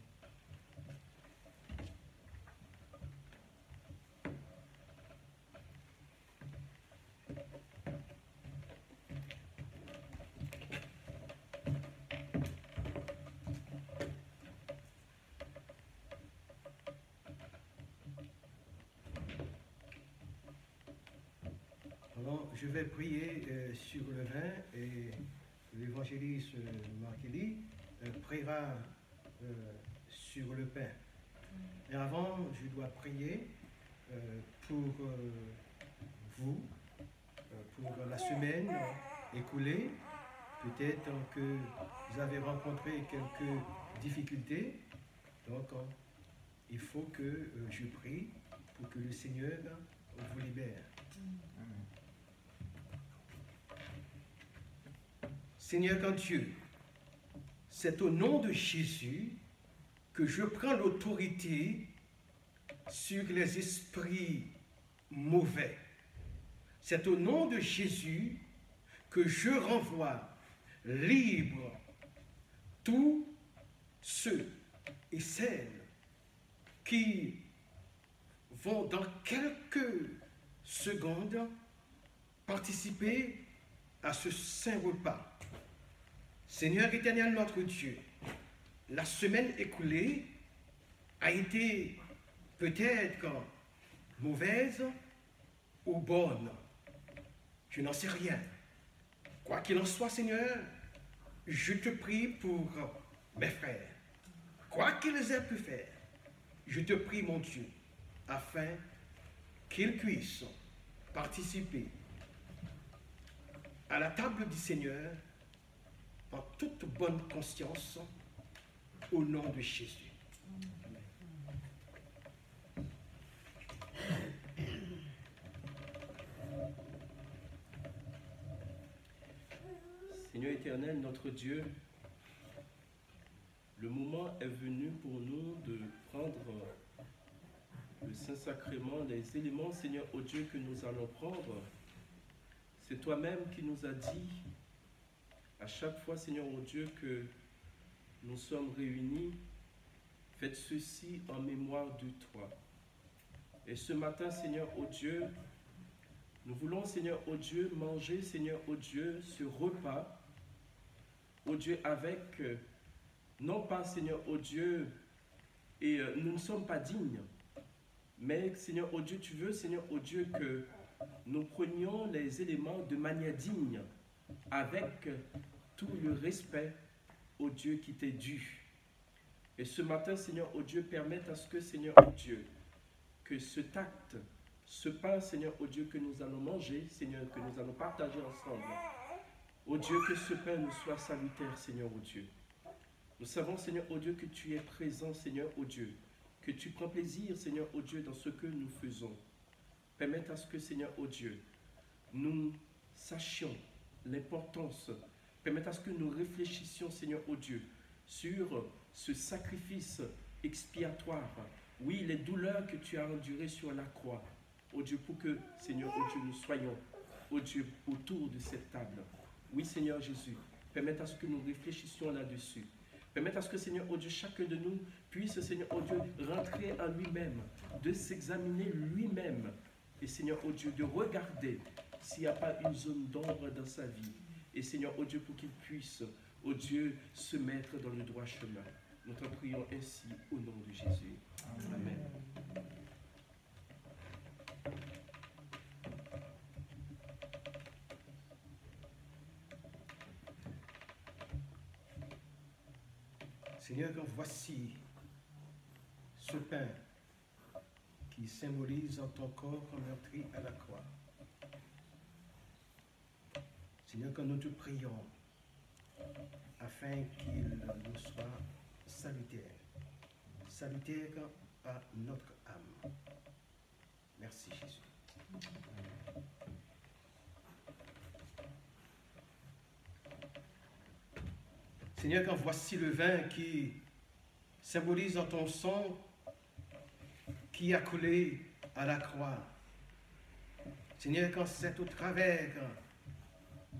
Alors, je vais prier sur le vin et l'évangéliste Marquelli priera sur le pain. Et avant, je dois prier pour vous, pour la semaine écoulée. Peut-être que vous avez rencontré quelques difficultés. Donc, il faut que je prie pour que le Seigneur vous libère. Seigneur grand Dieu, c'est au nom de Jésus que je prends l'autorité sur les esprits mauvais. C'est au nom de Jésus que je renvoie libre tous ceux et celles qui vont dans quelques secondes participer à ce saint repas. Seigneur éternel notre Dieu, la semaine écoulée a été peut-être mauvaise ou bonne. Je n'en sais rien. Quoi qu'il en soit, Seigneur, je te prie pour mes frères. Quoi qu'ils aient pu faire, je te prie, mon Dieu, afin qu'ils puissent participer à la table du Seigneur en toute bonne conscience, au nom de Jésus. Seigneur éternel, notre Dieu, le moment est venu pour nous de prendre le Saint-Sacrement, les éléments, Seigneur, ô Dieu, que nous allons prendre. C'est toi-même qui nous as dit, à chaque fois, Seigneur, ô Dieu, que nous sommes réunis, faites ceci en mémoire de toi. Et ce matin, Seigneur, ô Dieu, nous voulons, Seigneur, ô Dieu, manger, Seigneur, ô Dieu, ce repas, ô Dieu, avec, non pas, Seigneur, ô Dieu, et nous ne sommes pas dignes, mais, Seigneur, ô Dieu, tu veux, Seigneur, ô Dieu, que nous prenions les éléments de manière digne, avec tout le respect, ô Dieu, qui t'est dû. Et ce matin, Seigneur, ô Dieu, permette à ce que, Seigneur, ô Dieu, que ce acte, ce pain, Seigneur, ô Dieu, que nous allons manger, Seigneur, que nous allons partager ensemble, ô Dieu, que ce pain nous soit salutaire, Seigneur, ô Dieu. Nous savons, Seigneur, ô Dieu, que tu es présent, Seigneur, ô Dieu, que tu prends plaisir, Seigneur, ô Dieu, dans ce que nous faisons. Permette à ce que, Seigneur, ô Dieu, nous sachions l'importance, permette à ce que nous réfléchissions, Seigneur, ô Dieu, sur ce sacrifice expiatoire. Oui, les douleurs que tu as endurées sur la croix, ô Dieu, pour que, Seigneur, ô Dieu, nous soyons oh Dieu, autour de cette table. Oui, Seigneur Jésus, permette à ce que nous réfléchissions là-dessus. Permette à ce que, Seigneur, oh Dieu, chacun de nous puisse, Seigneur, oh Dieu, rentrer en lui-même, de s'examiner lui-même. Et, Seigneur, oh Dieu, de regarder s'il n'y a pas une zone d'ombre dans sa vie. Et, Seigneur, oh Dieu, pour qu'il puisse, oh Dieu, se mettre dans le droit chemin. Nous te prions ainsi au nom de Jésus. Amen. Seigneur, voici ce pain qui symbolise ton corps meurtri à la croix. Seigneur, que nous te prions afin qu'il nous soit salutaire, salutaire à notre âme. Merci Jésus. Seigneur, quand voici le vin qui symbolise ton sang qui a coulé à la croix. Seigneur, quand c'est au travers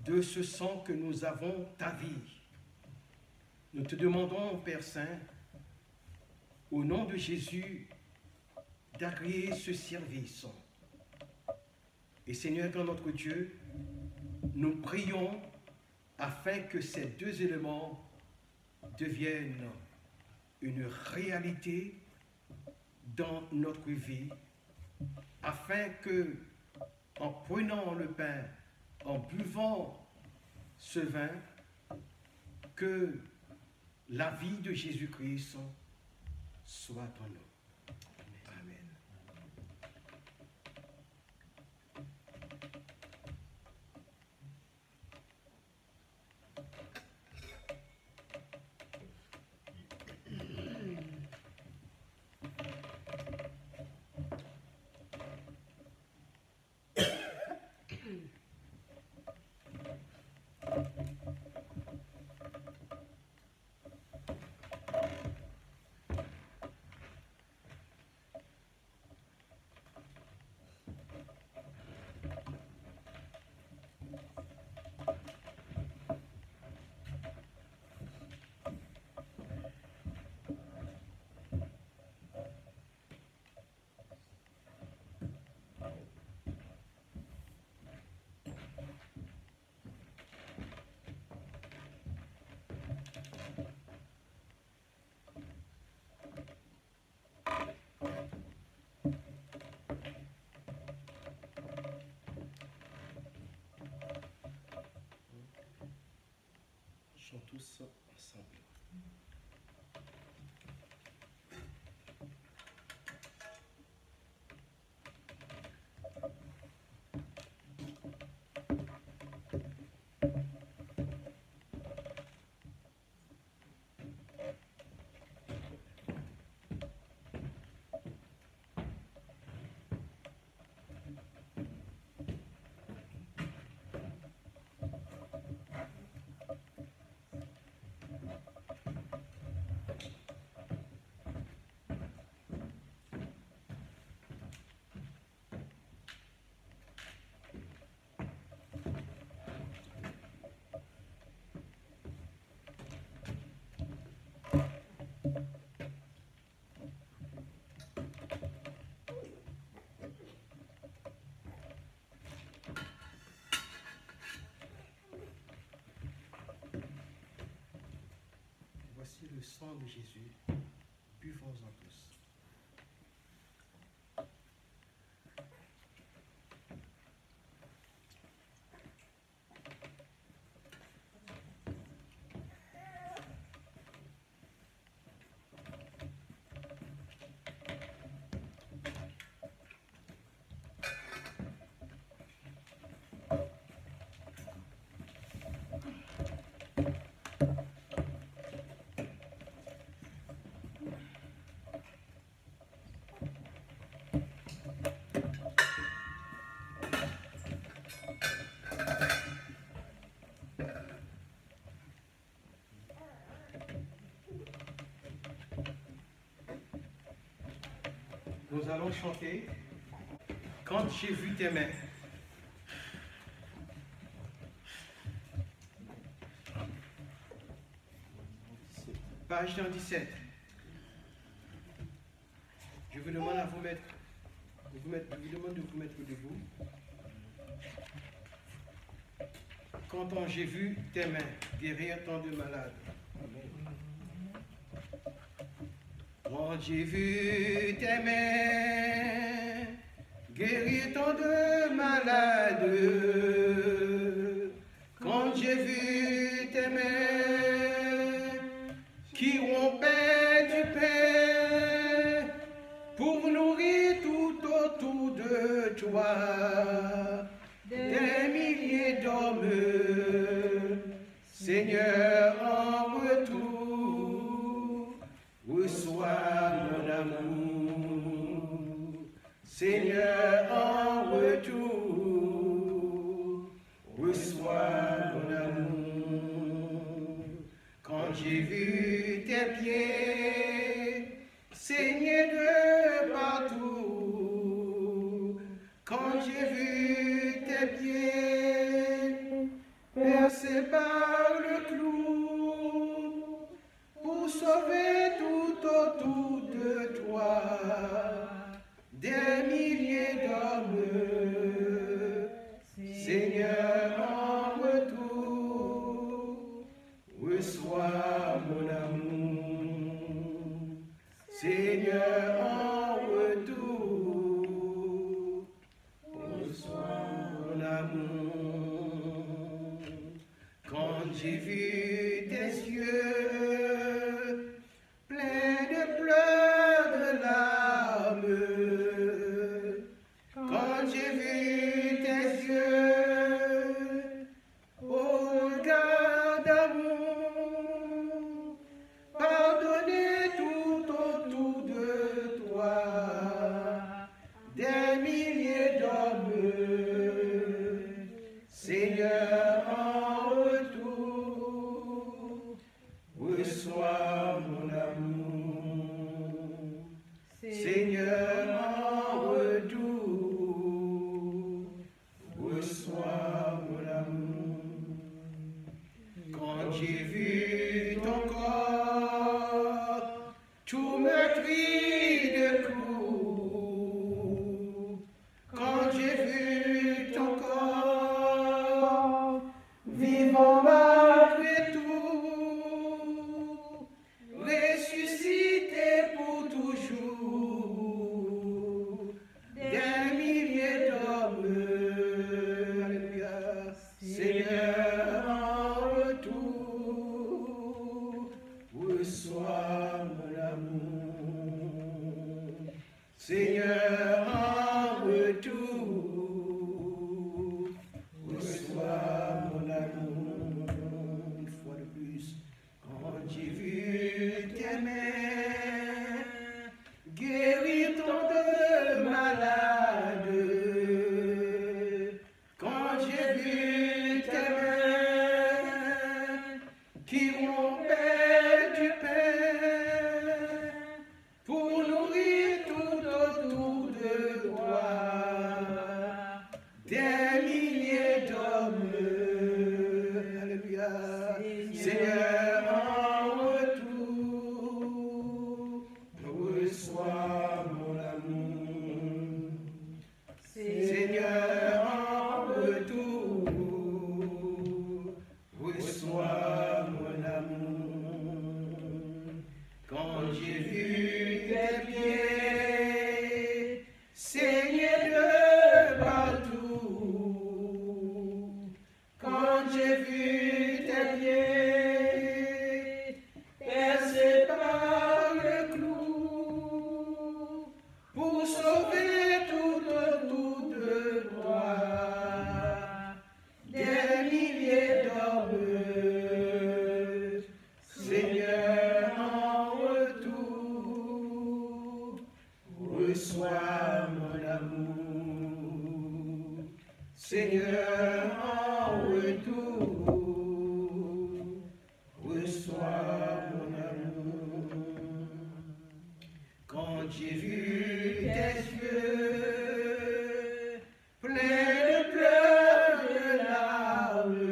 de ce sang que nous avons ta vie, nous te demandons, Père Saint, au nom de Jésus, d'agréer ce service. Et Seigneur, quand notre Dieu, nous prions afin que ces deux éléments deviennent une réalité dans notre vie, afin que, en prenant le pain, en buvant ce vin, que la vie de Jésus-Christ soit en nous. Amen. Chantons tous ensemble. Voici le sang de Jésus, buvons-en tous. Nous allons chanter « Quand j'ai vu tes mains ». page 117. Je vous demande de vous mettre debout. Quand j'ai vu tes mains guérir tant de malades. Quand j'ai vu tes mains guérir tant de malades. Quand j'ai vu tes mains qui rompaient du pain pour nourrir tout autour de toi des milliers d'hommes, Seigneur, en retour, reçois mon amour. Seigneur, en retour, reçois mon amour. Quand j'ai vu tes pieds saigner de partout, quand j'ai vu tes pieds percés par le clou, pour sauver tout autour de toi des milliers d'hommes, Seigneur, en retour, reçois mon amour. Seigneur, en retour, reçois mon amour. Quand j'ai vu tes yeux pleins de pleurs, de larmes, quand j'ai vu tes yeux au regard d'amour, pardonner tout autour de toi des milliers d'hommes, Seigneur, en retour, reçois mon amour. Seigneur, en retour, reçois mon amour. Quand j'ai vu ton corps tout meurtri de coups, quand j'ai vu ton corps vivant malgré tout, ressuscité pour toujours, des milliers d'hommes, alléluia, Seigneur, en retour, reçois mon amour. Seigneur, en retour, reçois mon amour. Une fois de plus, quand j'ai vu tes mains guérir tant de malades, quand j'ai vu tes mains qui rompaient du pain pour nourrir tout autour de toi des milliers d'hommes, alléluia, Seigneur, en retour, reçois mon amour. Seigneur, en retour, reçois mon amour. Quand j'ai vu tes pieds saigner de partout, quand j'ai vu tes pieds percés par le clou, pour sauver tout autour de toi des milliers d'hommes, Seigneur, en retour, reçois mon amour. Seigneur, en retour, reçois mon amour. Quand j'ai vu tes yeux pleins de pleurs, de larmes,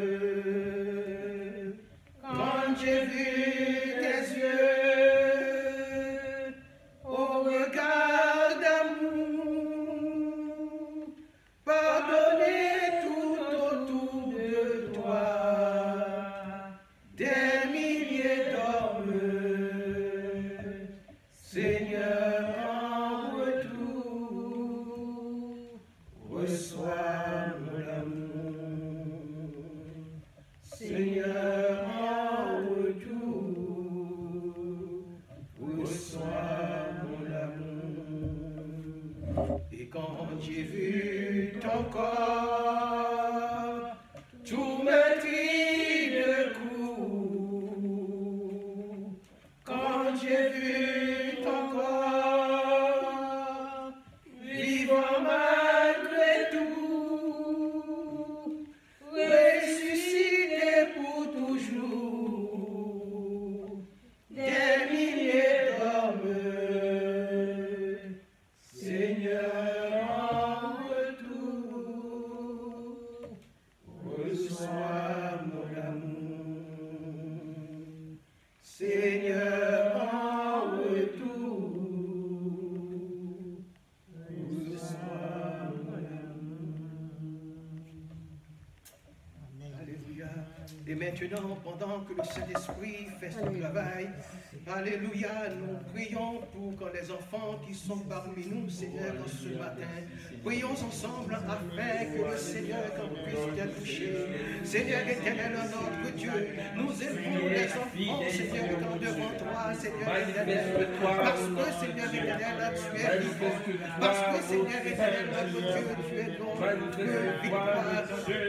Et maintenant, pendant que le Saint-Esprit fait son travail, alléluia, nous prions pour que les enfants qui sont parmi nous, Seigneur, ce matin, prions ensemble afin que le Seigneur puisse te toucher. Seigneur éternel, notre Dieu, nous élevons les enfants, Seigneur, devant toi, Seigneur éternel, parce que, Seigneur éternel, tu es vivant, parce que, Seigneur éternel, notre Dieu, tu es notre victoire.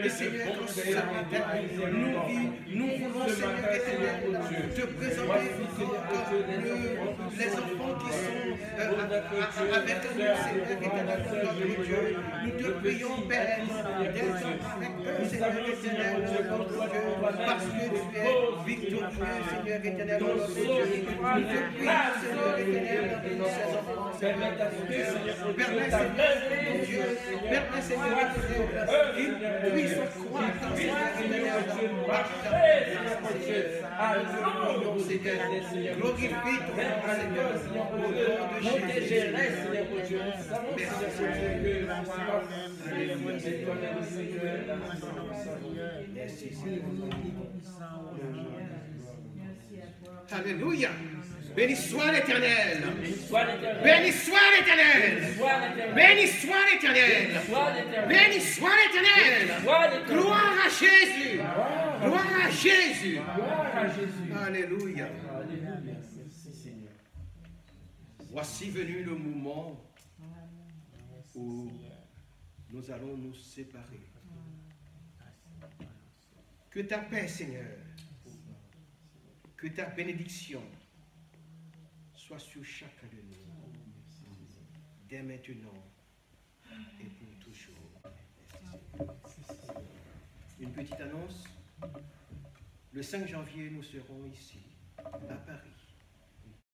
Et Seigneur, ce matin, nous voulons, Seigneur éternel, te présenter les enfants qui sont avec nous, Seigneur éternel, notre Dieu. Nous te prions, Père, d'être avec eux, Seigneur éternel, notre Dieu, parce que tu es victorieux, Seigneur éternel, notre Dieu. Nous te prions, Seigneur éternel, pour ces enfants, Seigneur. Permets, Seigneur, Dieu, permets, Seigneur éternel, qu'ils puissent croître, Seigneur éternel, glorifie ton nom, Seigneur, au nom de Jésus. Alléluia. Béni soit l'Éternel. Béni soit l'Éternel. Béni soit l'Éternel. Béni soit l'Éternel. Gloire à Jésus. Gloire à Jésus. Alléluia. Voici venu le moment où nous allons nous séparer. Que ta paix, Seigneur, que ta bénédiction soit sur chacun de nous, dès maintenant et pour toujours. Une petite annonce. Le 5 janvier, nous serons ici